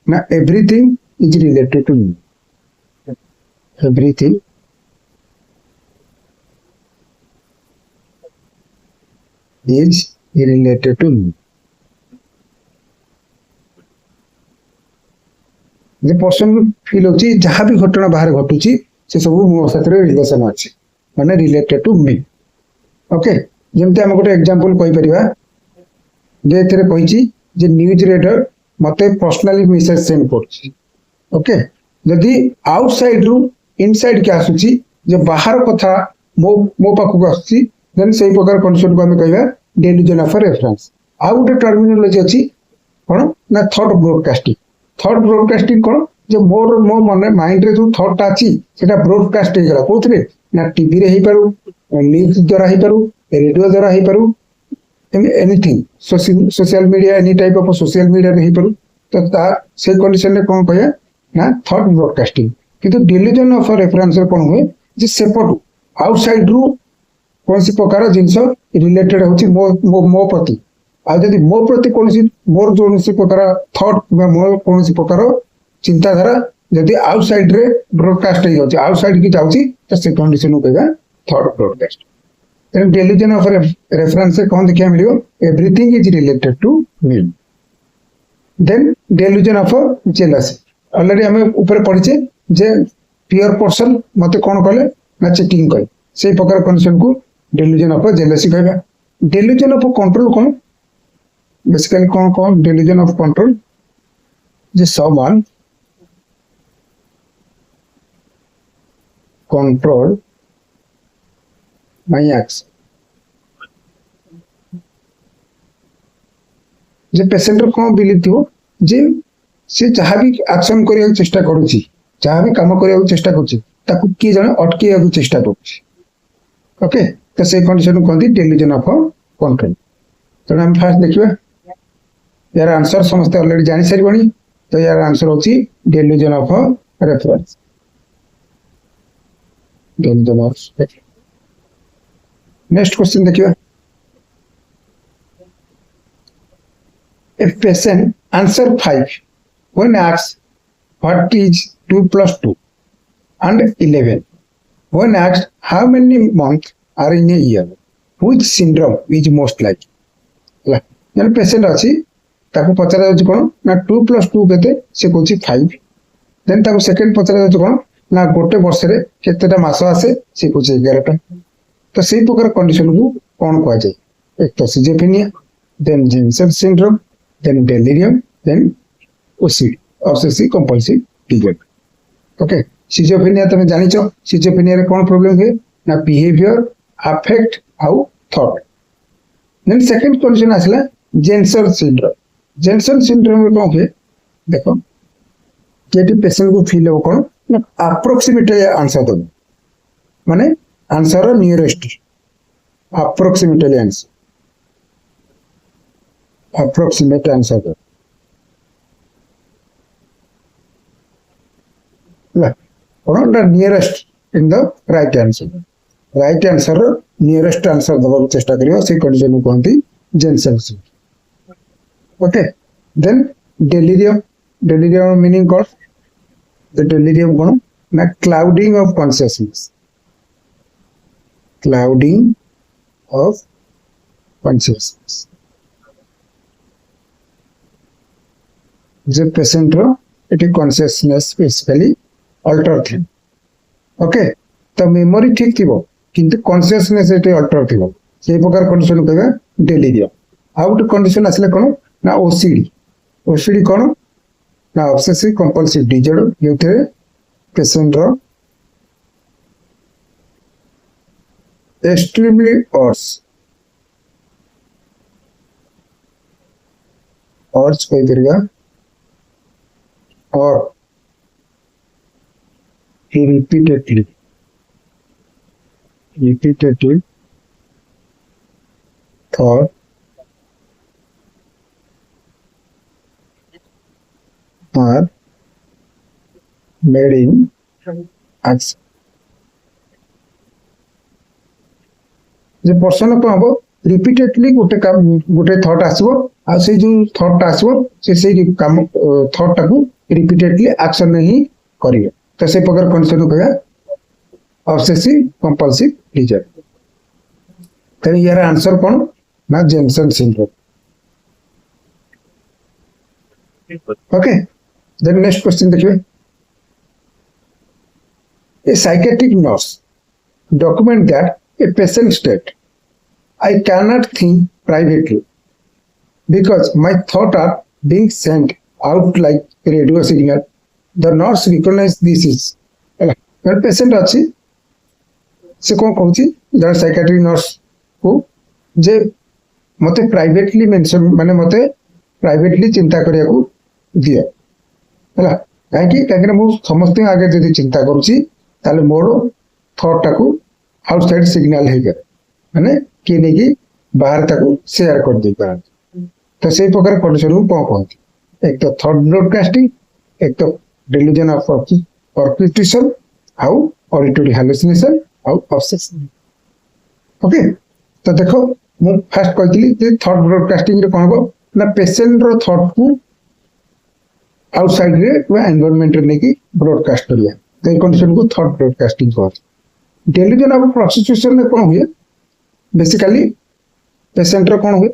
ना everything is related to me everything is related to me जे पर्सन को फील होची जहां भी घटना बाहर घटुची से सब मो साथ रिलेशन अच्छी माने रिलेटेड टू मी ओके जमते हम गोटे एग्जांपल कहि परिबा जे एथरे कहिची जे न्यूज रीडर मते पर्सनली मेसेज सेंड करछि ओके यदि आउटसाइड रु इनसाइड के आसुची जे बाहर कथा मो मो पाखु आसुची देन सही प्रकार कंडीशन को हम कहबा डेल्यूजन ऑफ रेफरेंस आ गोटे टर्मिनोलॉजी अछि कोन ना थॉट ब्रॉडकास्टिंग कोन जे मोर मो मन माइंड रे जो थॉट अछि सेटा ब्रॉडकास्ट हे गला कोथरे ना टीवी रे हे पारु न्यूज द्वारा हे पारु रेडियो द्वारा हे पारु anything social media any type of social media रे हे पारु तो ता से कंडीशन रे कोन कहया ना थॉट ब्रॉडकास्टिंग किंतु डेल्यूजन ऑफ रेफरेंस रे कोन हुए जे सेपट आउटसाइड रु कौन सी प्रकार जिनस रिलेटेड होची मो प्रति आ जदि मो प्रति मोर कौन प्रकार थॉट मोर कौन प्रकार चिंताधारा जदि आउटसाइड रे ब्रॉडकास्ट हो जाଉଛି आउटसाइड की जाଉଛି तो से कंडीशन को कहबा thought broadcast then delusion of reference से कौन देखिया मिलियो everything is related to me then delusion of jealousy already हमें ऊपर पढ़िचे जे प्योर पर्सन मते कौन कहले ना चीटिंग कहे से प्रकार कंडीशन को डेल्यूजन ऑफ जेलसी कहबा डेल्यूजन ऑफ कंट्रोल कौन बेसिकली कौन कौन delusion of control J someone control my action J patient कौन बिलीव थी जे से जहाँ भी एक्शन करने चेष्टा करुच्ची जहाँ भी काम करने चेष्टा करुच्ची किए जन अटक चेष्टा करुच्ची ओके तो से कंडीशन कहते डेल्यूजन ऑफ कंट्रोल तेणु हम फास्ट देखिए यार आंसर समस्त ऑलरेडी जानी सारी तो यार आंसर होची delusion of reference delusion of next question देखिए A patient answer 5 when asked what is 2 plus 2 and 11 when asked how many months are in a year which syndrome is most likely जन patient अच्छी ताको पचरा जाउछि कोन ना 2 plus 2 केते से कहछि 5 then ताको second पचरा जाउछि कोन ना गोटे वर्ष रे केतेटा मास आसे से कहछि 11टा तो सेही प्रकार कंडीशन को कोन कहै छै एक तो schizophrenia then Ganser syndrome then delirium then OCD obsessive compulsive disorder okay schizophrenia तुम जानिछो सिजोफ्रेनिया रे कोन प्रॉब्लम है ना बिहेवियर अफेक्ट आउ थॉट देन सेकंड कंडीशन आसला जेनसेन सिंड्रोम में कौन है देखो केटी पेशेंट को फील हो कौन ना अप्रोक्सीमेटली आंसर दो माने answer nearest approximately answer approximate answer or the nearest in the right answer nearest answer दबा चेष्टा करियो से कंडीशन को कहती Ganser okay then delirium meaning कौन द डेलिरियम कौन ना क्लाउडिंग ऑफ कॉन्शियसनेस जे पेशेंट रो एटी कॉन्शियसनेस बेसिकली अल्टर थी ओके तो मेमोरी ठीक थी किंतु कॉन्शियसनेस एटी अल्टर थी से प्रकार कंडीशन कहबा डेलिरियम आउट कंडीशन आसले कोन ना ओसीडी कोन ना ऑब्सेसिव कंपल्सिव डिसऑर्डर येथे पेशेंट रो एक्सट्रीमली अर्स कोई करेगा or he repeatedly thought or made in action J person को हम रिपीटेडली गोटे थॉट आसबो आ से जो थॉट आसबो से काम थॉट टाको रिपीटेडली एक्शन नहीं करिए तो से प्रकार कंडीशन को कहबा ऑब्सेसिव कंपल्सिव डिसऑर्डर तो यार आंसर कौन ना Ganser syndrome okay then next question देखिए a psychiatric nurse document that a patient state I cannot think privately because my thoughts are being sent out like radio signal. The nurse recognize this is patient अच्छी से कौन कहूँ जन psychiatric nurse को जे मते privately mention माने मते privately चिंता करिया को दिए हला कहीं मु समस्त आगे जब चिंता करुच्ची ताले मोर थॉट टाको आउटसाइड सिग्नल है माने किए नहीं कि बाहर ताको शेयर कर दे पार तो से प्रकार कंडीशन को कौन कहते एक तो थॉट ब्रॉडकास्टिंग एक तो डेल्यूजन ऑफ ऑर्केस्ट्रेशन आउ ऑडिटरी हैलुसिनेशन आउ ऑब्सेशन ओके तो देखो ମୁଁ ଫାଷ୍ଟ କହିଥିଲି ଯେ ଥଟ୍ ବ୍ରଡକାଷ୍ଟିଂ ରେ କଣ ହବ ନା पेशेंट रो थॉट को आउटसाइड रे वा एनवायरनमेंट रे नेकी ब्रॉडकास्ट करिया तो ये कंडीशन को थॉट ब्रॉडकास्टिंग कहते डेल्यूजन ऑफ प्रोस्टिट्यूशन में कौन हुए बेसिकली पेशेंट रो कौन हुए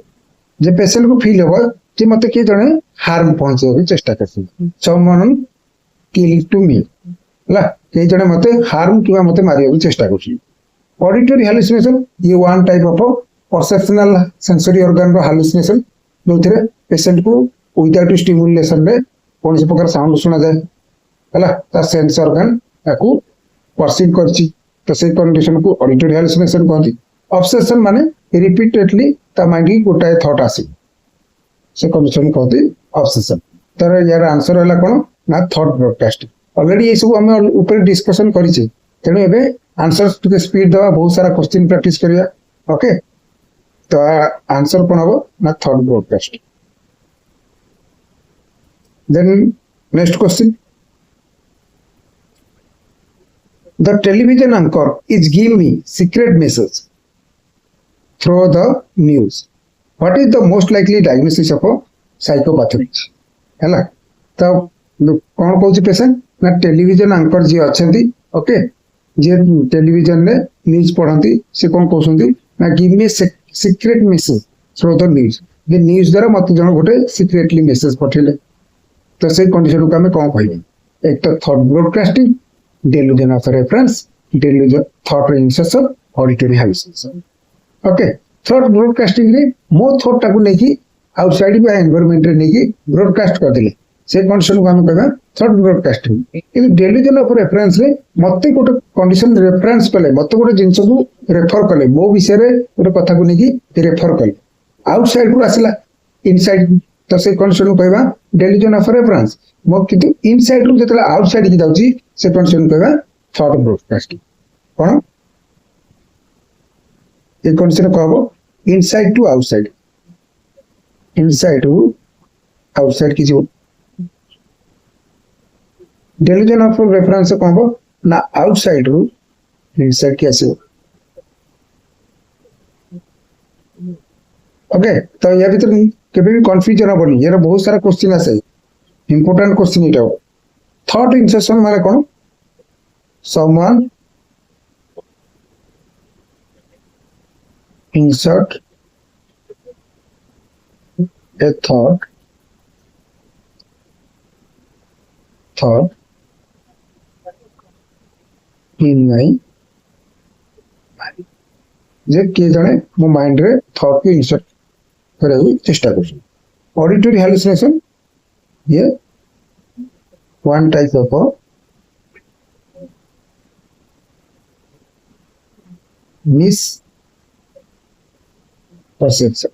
जे पेशेंट को फील होगा जे मते किए जने हार्म पहुंचे चेष्टा करछन समवन किल टू मी ला के जने मते हार्म किबा मते मारिया चेष्टा करछन ऑडिटरी हैलुसिनेशन ये one type of perceptual sensory organ रो हैलुसिनेशन जोथिरे पेशेंट को विदाउट स्टिमुलेशन रे कौन से प्रकार साउंड सुना जाए है ता सेंस ऑर्गन याकू परसीव करची तो से कंडीशन को ऑडिटरी हैलुसिनेशन कहती ऑब्सेशन माने रिपीटेडली ता माइंड की गोटाए थॉट आसी से कंडीशन कहती ऑब्सेशन तर यार आंसर हैला कोन ना थॉट ब्रॉडकास्टिंग ऑलरेडी ये सब हम ऊपर डिस्कशन करिचे तेनु एबे आंसर टू स्पीड दवा बहुत सारा क्वेश्चन प्रैक्टिस करिया ओके तो आंसर कोन हबो ना thought broadcasting then next question the television anchor is giving me secret message through the news what is the most likely diagnosis of a psychopathy हैला तो कौन कहूँ पेशेंट ना टेलीविजन आंकर जी अच्छा ओके जी television रे news पढ़ती से कौन कहते ना give me secret message through the news J news द्वारा मत जन गोटे सीक्रेटली मेसेज पठेले तो से कंडीशन को हमें कौन कहबे एक तो thought broadcasting delusion of reference delusion thought insertion auditory hallucination okay thought broadcasting रे मो थॉट टाको नेकी आउटसाइड बा एनवायरनमेंट रे नेकी ब्रॉडकास्ट कर देले से कंडीशन को हमें कहबा thought broadcasting in delusion of reference रे मते गोटे कंडीशन रेफरेंस कले मते गोटे जिंस को रेफर कले मो विषय रे गोटे कथा को नेकी रेफर कले आउटसाइड को आसिला इनसाइड तो से कंडीशन को कहबा डेल्यूजन ऑफ रेफरेंस मो किंतु इनसाइड रू जतला आउटसाइड की जाउची से कंडीशन कहबा थॉट ब्रॉडकास्टिंग कोन ये कंडीशन कहबो इनसाइड टू आउटसाइड की जो डेल्यूजन ऑफ रेफरेंस कहबो ना आउटसाइड रू इनसाइड की आसे ओके तो या भीतर केबे भी कंफ्यूजन होबनी ये बहुत सारा क्वेश्चन आसे इंपोर्टेंट क्वेश्चन इटा थॉट इंसर्शन माने कोन someone insert a thought in my जे के जने मो माइंड रे थॉट को इंसर्ट करे चेष्टा कर ऑडिटरी हैलुसिनेशन ये one type of miss perception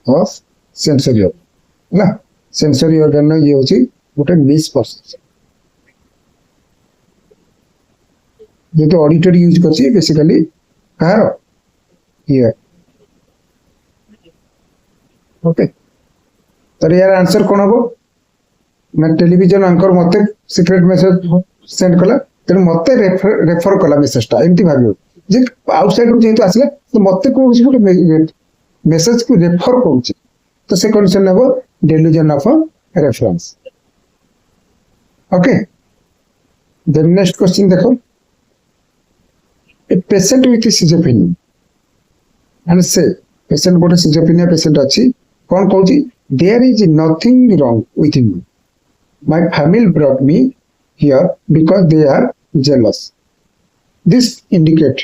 of sensory organ ना sensory organ ये होची गोटे मिस परसेप्शन ये तो ऑडिटरी यूज करछि बेसिकली कार ये ओके तो यार आंसर कोन हबो ना टेलीविजन एंकर मते सीक्रेट मैसेज सेंड कला तेणु मत रेफर कला मेसेजटा एमती भाव जे आउटसाइड रू जेहेतु आसला तो मत कौन मेसेज को रेफर कर तो से कंडीशन हम delusion of reference okay then next question देखो a patient with schizophrenia and say patient गोटे सिजोफ्रेनिया पेशेंट अच्छी कौन कहूँ there is nothing wrong with me my family brought me here because they are jealous this indicate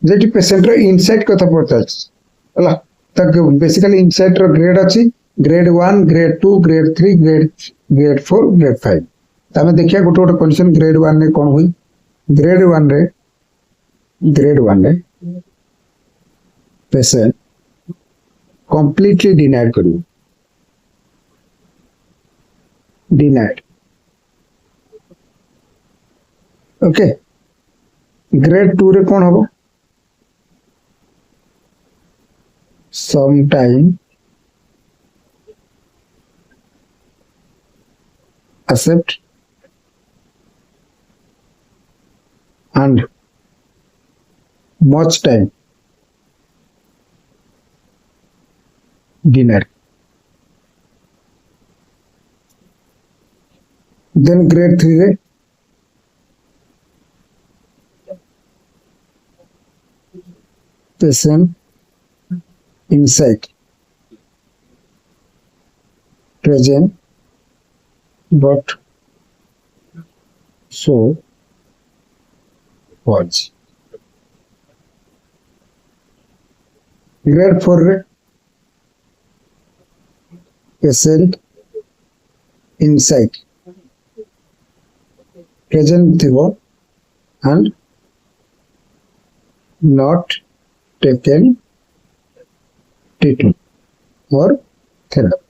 that patient ro insight कथा पड़ता है तक basically insight रो grade अछि grade 1 grade 2 grade 3 grade 4 grade 5 तमे देखिया गोटे गोटे कंडीशन ग्रेड 1 रे कोन होई ग्रेड 1 रे पेशेंट कंप्लीटली डिनाइड करू डिनाइड ओके ग्रेड 2 रे कौन हम sometime accept and much time denied. Then grade 3 रे patient insight present but so was. Grade 4 रे patient insight present थिबो and not taken treatment or therapy.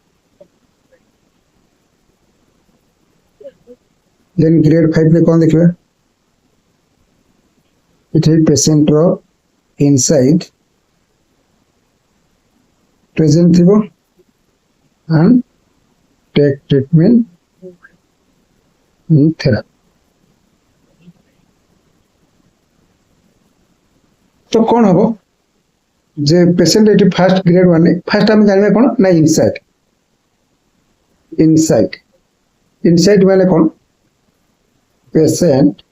Then grade 5 रे कौन देखिए it is patient row insight present थिबो and take treatment in therapy. तो कौन हम जे पेशेंट ये फास्ट ग्रेड 1 फास्ट आम जानवे कौन ना इनसाइट इनसाइट इनसाइट माने कौन पेशेंट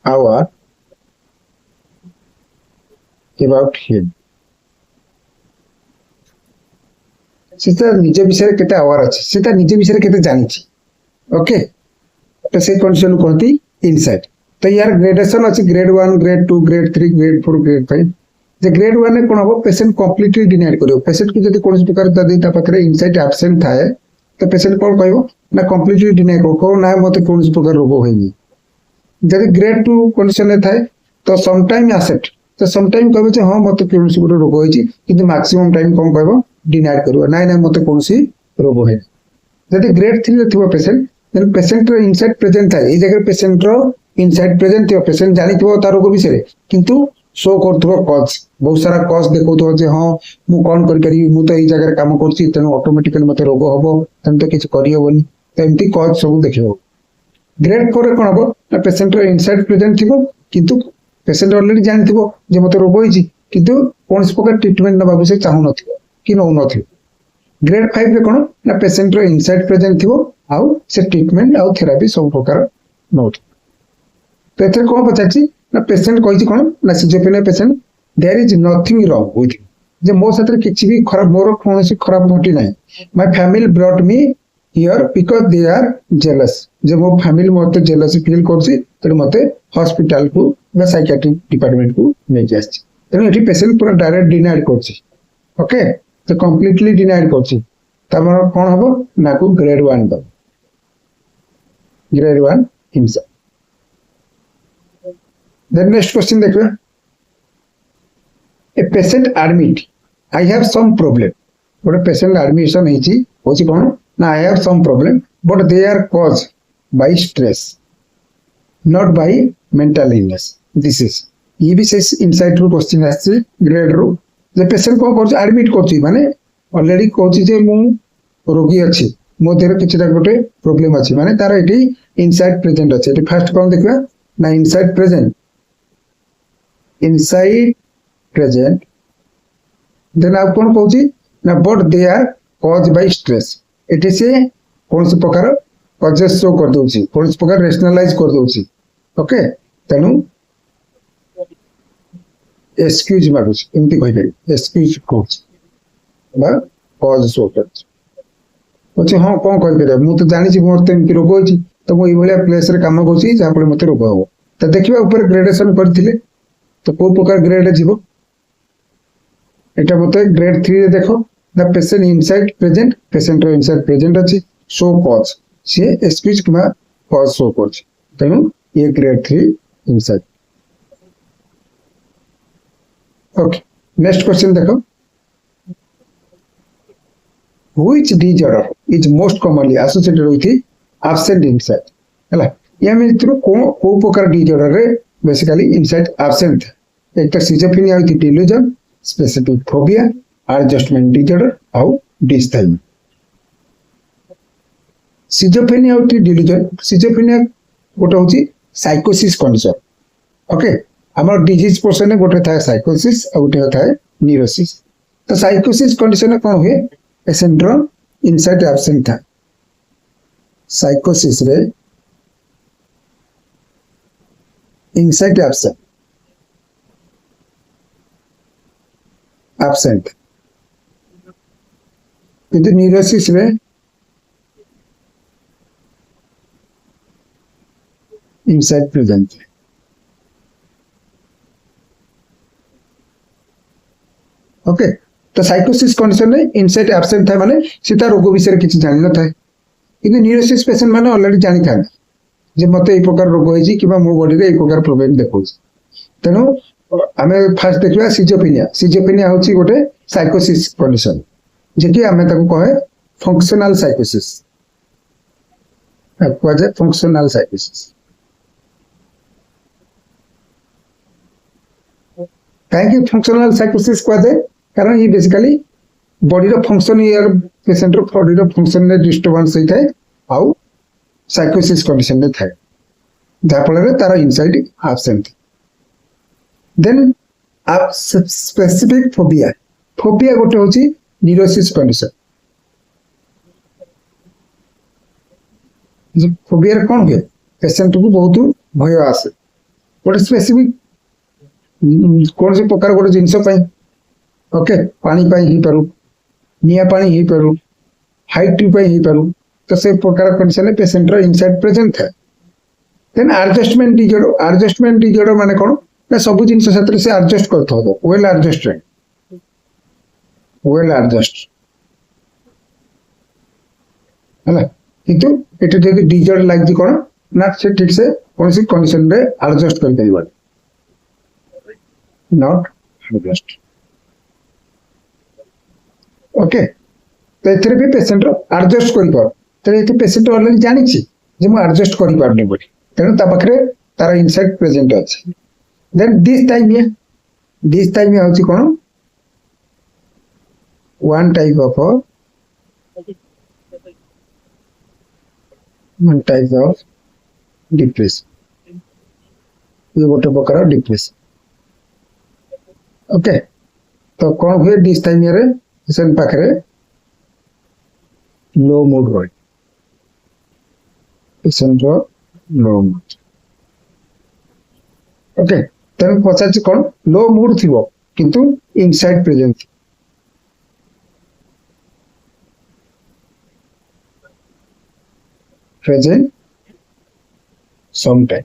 आवर अबाउट हिम सीता निज विषय केते आवर अछि सीता निज विषय केते जानिछि ओके तो से कंडीशन कोनती इनसाइट तो यार ग्रेडेशन अच्छी grade 1 grade 2 grade 3 grade 4 grade 5 जे ग्रेड 1 ने कोन हो पेशेंट कंप्लीटली डिनाइड करियो पेशेंट को जदी कोन प्रकार ददी ता पाखरे इनसाइट एब्सेंट थाए तो पेशेंट कोन कहबो ना कंप्लीटली डिनाइ को ना मते कोन प्रकार रोग होइनी जदी ग्रेड 2 कंडीशन ने थाए तो सम टाइम एक्सेप्ट तो सम टाइम कहबो जे हां मते कोन प्रकार रोग होइची किंतु मैक्सिमम टाइम कोन कहबो डिनाइड करियो ना ना मते कोन रोग होइनी जदी ग्रेड 3 रे थिबो पेशेंट देन पेशेंट रो इनसाइट प्रेजेंट थाए ए जगह पेशेंट रो इनसाइट प्रेजेंट थियो पेशेंट जानि थियो तार रोग विषय किंतु शो करथो कॉज बहुत सारा कॉज देखो जे हां मु कोन करि करी मु तो ए जगह काम करछि तने ऑटोमेटिकली मते रोग हबो तने तो किछ करियो बोली तो एमती कॉज सब देखियो ग्रेड 4 रे कोन हबो ना पेशेंट रो इनसाइट प्रेजेंट थियो किंतु पेशेंट ऑलरेडी जानि थियो जे मते रोग होइछि किंतु कोन प्रकार ट्रीटमेंट नबा से चाहू नथियो कि नौ नथियो ग्रेड 5 रे कोन ना पेशेंट रो इनसाइट प्रेजेंट थियो आउ से ट्रीटमेंट आउ थेरेपी सब प्रकार नोट तो एथे कोन पचाछि ना पेशेंट कहिछि कोन ना schizophrenia patient there is nothing wrong with जे मो साथे किछि भी खराब मोर कोनोसी खराब नोटी नै my family brought me here because they are jealous जे मो फैमिली मते जेलस फील करछि त मते हॉस्पिटल को या साइकियाट्रिक डिपार्टमेंट को नै जाछि तने एठी पेशेंट पूरा डायरेक्ट डिनाइड करछि ओके तो कंप्लीटली डिनाइड करछि तमर कोन हबो ना को grade 1 the grade 1 हिमसा Then next question देखो a patient admit I have some problem गोटे patient admission ହେଇଛି होछि कोन ना I have some problem but they are caused by stress not by mental illness this is ये भी से insight रो question आछि grade रो जे patient को करछ एडमिट करछि माने ऑलरेडी कहछि जे मु रोगी अछि मो देर किछटा गोटे प्रॉब्लम अछि माने तार एठी इनसाइट प्रेजेंट अछि एठी फर्स्ट कोन देखबा ना insight present inside present then आप कौन कहूची ना but they are caused by stress एटे से कौन से प्रकार कॉजेस शो कर दोची कौन से प्रकार रेशनलाइज कर दोची ओके तेनु एक्सक्यूज मागुची एमती कहि दे एक्सक्यूज कोच बा कॉज शो कर ओचे हां कोन कहि दे मु तो जानि छी मोर तेन की रोग होची तो मो ई भलिया प्लेस रे काम करछि जा पर मते रोग हो त देखिबा ऊपर ग्रेडेशन करथिले तो को प्रकार ग्रेड जीवो एटा मते ग्रेड 3 रे देखो the patient insight present patient रो इनसाइड प्रेजेंट अछि शो कॉज से एक्सक्यूज किमा कॉज शो करछि तेनु ये grade 3 insight okay next question देखो which disorder is most commonly associated with absent insight हला या मित्र को प्रकार डिसऑर्डर रे बेसिकली इनसाइड एब्सेंट एक तो schizophrenia with delusion specific phobia adjustment disorder आउ dysthymia schizophrenia with delusion schizophrenia गोटे होची साइकोसिस कंडीशन ओके आमर डिजीज पोर्शन में गोटे थाए साइकोसिस और गोटे थाए न्यूरोसिस। तो साइकोसिस कंडीशन में कौन हुए पेशेंट रो इनसाइट एब्सेंट था। साइकोसिस रे इनसाइट एब्सेंट किंतु न्यूरोसिस रे इनसाइट प्रेजेंट। ओके तो साइकोसिस कंडीशन में इनसाइट एब्सेंट था माने सीता रोग विषय किसी जानि न था कि न्यूरोसिस पेशेंट माने ऑलरेडी जानि था जे मते ए प्रकार रोग होई कि मो बॉडी रे ए प्रकार प्रॉब्लम देखौ। तेनो आमे फास्ट देखिबा सिजोफ्रेनिया। सिजोफ्रेनिया होची गोटे साइकोसिस कंडीशन जे कि आमे ताको कहे फंक्शनल साइकोसिस। जे फंक्शनल साइकोसिस कहीं फंक्शनल साइकोसिस कहुए कारण ये बेसिकली बॉडी रो फंक्शन यार पेशेंट रो बॉडी रो फंक्शन में डिस्टर्बेंस होई थाए आउ साइकोसिस कंडीशन में थाए जहा फल तार इनसाइट एब्सेंट। देन आप स्पेसिफिक फोबिया। फोबिया गोटे होची न्यूरोसिस कंडीशन। फोबिया कौन हुए पेशेंट को बहुत भय आसे गोटे स्पेसिफिक कौन से प्रकार गोटे जिनस ओके पानी ही पारू निया पानी ही पारू हाइट ही पारू तो से प्रकार कंडीशन पेशेंट रो इनसाइड प्रेजेंट था। देन एडजस्टमेंट डिजॉर्डर माने कौन ना सब जिनस साथ से एडजस्ट करता हो वेल एडजस्टेड वेल एडजस्ट है किंतु एटे जदि डिजॉर्डर लाग कौन ना से ठीक से कौन सी कंडीशन रे एडजस्ट कर परिबा नॉट एडजस्ट। ओके तो एथरे भी पेशेंट रो एडजस्ट कर पर तो ये पेशेंट ऑलरेडी जानि छी जे मु एडजस्ट कर पारनी बोली तेणु ता पाखरे तार इनसाइट प्रेजेंट अछि। देन दिस टाइम में होची कोन वन टाइप ऑफ डिप्रेशन ये गोटे प्रकार डिप्रेशन। ओके तो कौन हुए दिस टाइम रे पेशेंट पाखरे लो मूड रही पेशेंट रो लो मूड। ओके तेन पचार कौन लो मूड थी किंतु इनसाइड प्रेजेंट सम टाइम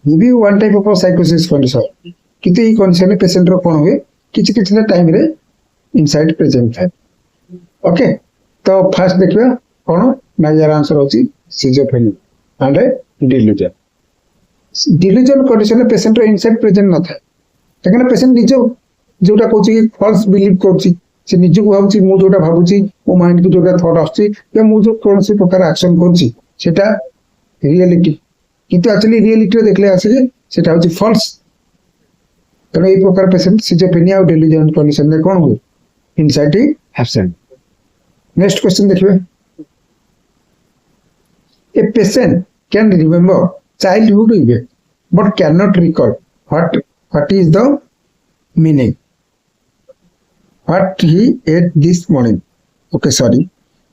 ये भी वन टाइप ऑफ साइकोसिस कंडीशन किंतु ये कंडीशन पेशेंट रो कौन हुए किछि किछि टाइम रे इनसाइड प्रेजेंट है। ओके तो फास्ट देखिए कौन ना यार आंसर होची schizophrenia and delusion. Delusion condition patient रो इनसाइड प्रेजेंट न था लेकिन पेशेंट निजो जोटा कहूँ कि फॉल्स बिलीव करूची से निज को भावुची मु जोटा भावुची मो माइंड को जोटा थॉट आछी या मु जो कौन सी प्रकार एक्शन करूची सेटा रियलिटी किंतु एक्चुअली रियलिटी देखले आसे सेटा होची फॉल्स। तेणु ये प्रकार पेशेंट सिजोफ्रेनिया और डिल्यूजन कंडीशन में कौन हुए इनसाइट एब्सेंट। नेक्स्ट क्वेश्चन देखिए a patient can remember childhood event but cannot recall what is the meaning what he ate this morning। okay sorry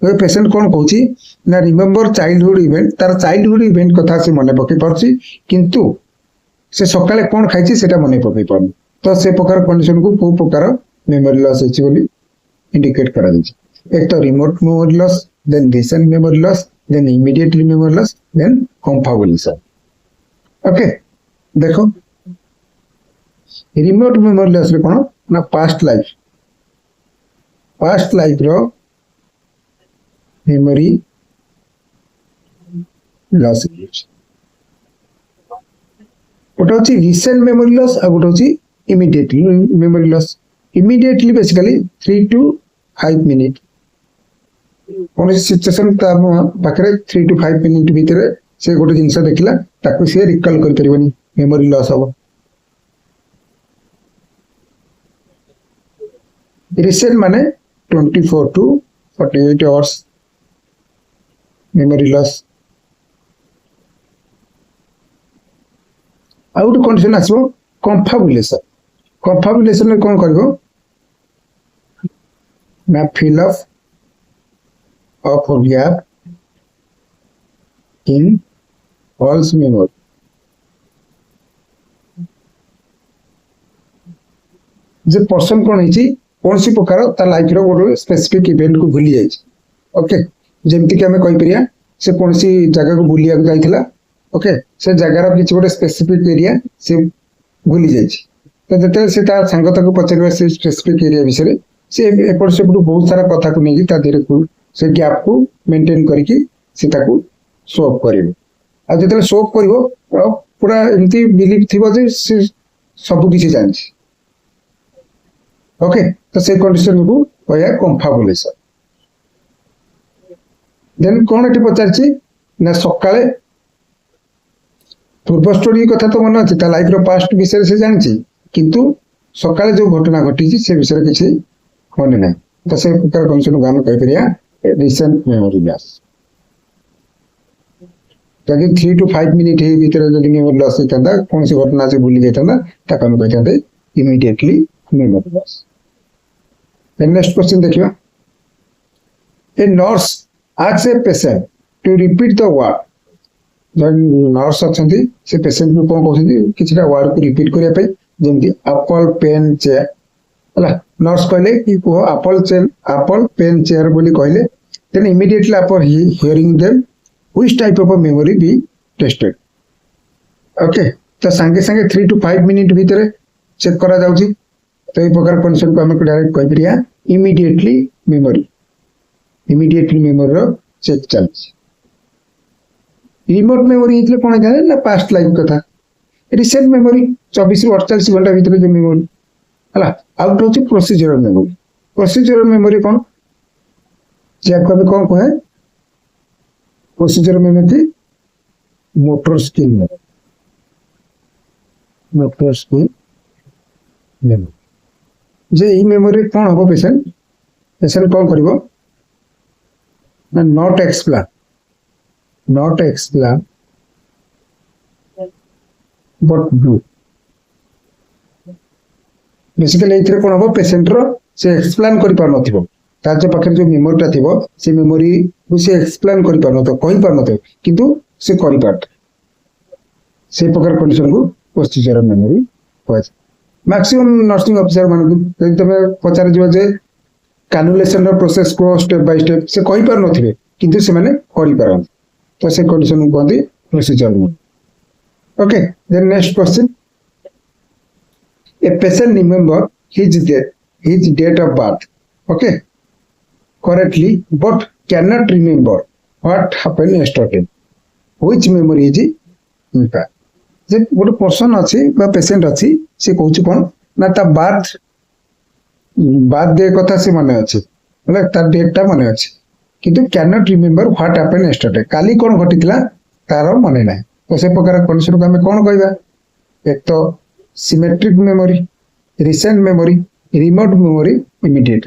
तो पेशेंट कौन कहूची ना रिमेंबर चाइल्डहुड इवेंट तार childhood event कथा से मने पकई परछि किंतु से सकाळे कौन खाइछि सेटा मने पकई परन तो से प्रकार कंडीशन को को प्रकार मेमोरी लॉस अछि बोली इंडिकेट करा जाय। एक तो remote memory loss then recent memory loss then immediate memory loss then confabulation. Okay देखो रिमोट मेमोरी लॉस रे कोन ना पास्ट लाइफ रो मेमोरी लॉस गोटे होची रिसेंट मेमोरी लॉस और गोटे होची immediately memory loss. Immediately basically 3 to 5 minute कौन सिचुएशन पाखे 3 to 5 मिनिट भितर से गोटे जिनस देखला ताकू से रिकॉल कर परिबनी मेमोरी लॉस हो। रिसेंट माने 24 to 48 आवर्स मेमोरी लॉस। ଆଉ ଗୋଟେ କଣ୍ଡିସନ ଆସିବ କନଫାବୁଲେସନ। କନଫାବୁଲେସନ ରେ କଣ କରିବ ନା fill up of gap in false memory। J person कौन है कौन सी प्रकार ता लाइफ रो गोटे स्पेसिफिक इवेंट को भूली जाए। ओके जेमती कि आम कहीपर से कौन सी जगह को बुलिया जाइथिला। ओके से जगार किसी गोटे स्पेसिफिक एरिया से भूली जाए। तो जिते से सांग ताको पचार से स्पेसिफिक एरिया विषय से एपट सेपट बहुत सारा कथा को लेकिन धीरे से गैप को मेंटेन करके से सोअप कर जो सोअप कर पूरा एमती बिलीव थी से सब किसी जानी। ओके तो से कंडीशन को कहया कनफाबुलेसन। देन कौन ये पचार ना सकाळे पूर्व स्टोरी कथा तो मन अच्छी लाइफ रो पास्ट विषय से जानी किंतु सकाळे जो घटना घटी से विषय किसी मन ना। तो से प्रकार कंडीशन को आम कहीपर रिसेंट मेमोरी लॉस। जदि 3 to 5 मिनिट भीतर जब मेमोरी लॉस होता कौन सी घटना से भूली जाता आम कहते immediately memory loss. Next question देखिए a nurse asks a patient to repeat the word. Nurse अच्छा से पेशेंट को कौन कहते किसी वर्ड को रिपीट करने जमी एप्पल पेन चेयर है। नर्स कहले कि कह एप्पल पेन चेयर बोली कहले then immediately after hearing them which type of memory be tested. Okay तो सांगे सांगे 3 to 5 मिनिट भीतर चेक करा जाउची। तो ये प्रकार कंडीशन को आम डायरेक्ट कहीपर इमिडिएटली मेमोरी रो चेक चलती। रिमोट मेमोरी होते कौन होता है ना पास्ट लाइफ कथा। रिसेंट मेमोरी 24 ରୁ 48 घंटा भीतर जो मेमोरी है आउट हूँ प्रोसीजरल मेमोरी। प्रोसीजरल मेमोरी कौन जैको अभी कौन कहे procedural memory motor skill memory जे ई मेमोरी कौन हम पेशेंट कौन कर not explain but do. Basically ये कौन हम पेशेंट रो से एक्सप्लेन कर पार नथिबो तार जो पाखे जो मेमोरीटा थिबो से मेमोरी को से एक्सप्लेन कर पार नथो कहि पार नथो किंतु से करि पार से प्रकार कंडीशन को प्रोसीजरल मेमोरी कहै। मैक्सिमम नर्सिंग ऑफिसर मान तुम पचार जे कैनुलेशन प्रोसेस को स्टेप बाय स्टेप से कहि पार नथिबे किंतु से माने करि पारन तो से कंडीशन को कहते procedural. Okay then next question a patient remember his date of birth okay correctly but can not remember what happened yesterday which memory is impact. जे गोटे पर्सन अच्छी पेशेंट अच्छी से कहूँ कौन ना बर्थडे कथा से मन अच्छे मतलब तार डेटा मन अच्छे किंतु can not remember what happened yesterday काली कौन घटी तार मन ना। तो से प्रकार कंडीशन को आम कौन कहवा एक तो symmetric memory recent memory remote memory immediate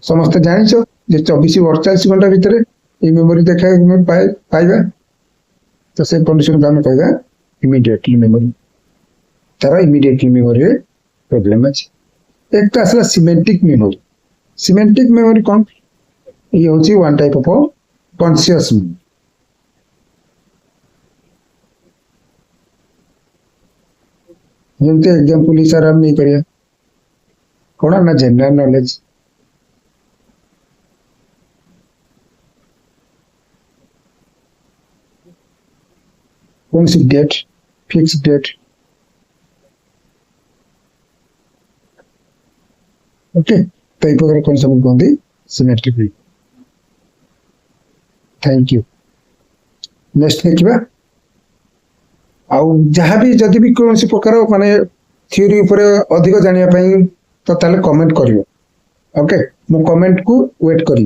समस्त जानिछ जे 24 ରୁ 48 घंटा भीतर ये मेमोरी देखा पाइबा। तो से कंडीशन को आम कहवा इमिडिएटली मेमोरी तार इमिडिएटली मेमोरी प्रॉब्लम अच्छे। एक तो आसला सिमेंटिक मेमोरी। सिमेंटिक मेमोरी कौन ये हूँ one type of conscious memory. जमती एग्जांपल हिसाब हम नहीं करिए कौन ना जनरल नॉलेज कौन सी डेट फिक्स डेट। ओके तो ये प्रकार कौन सब कहते सिमेट्रिक। Thank you. नेक्स्ट देखिए आउ जहाँ भी जदि भी कौन प्रकार माने थ्योरी ऊपर अधिक जानिया तो ताले कमेंट करियो। ओके मु कमेंट को वेट करी।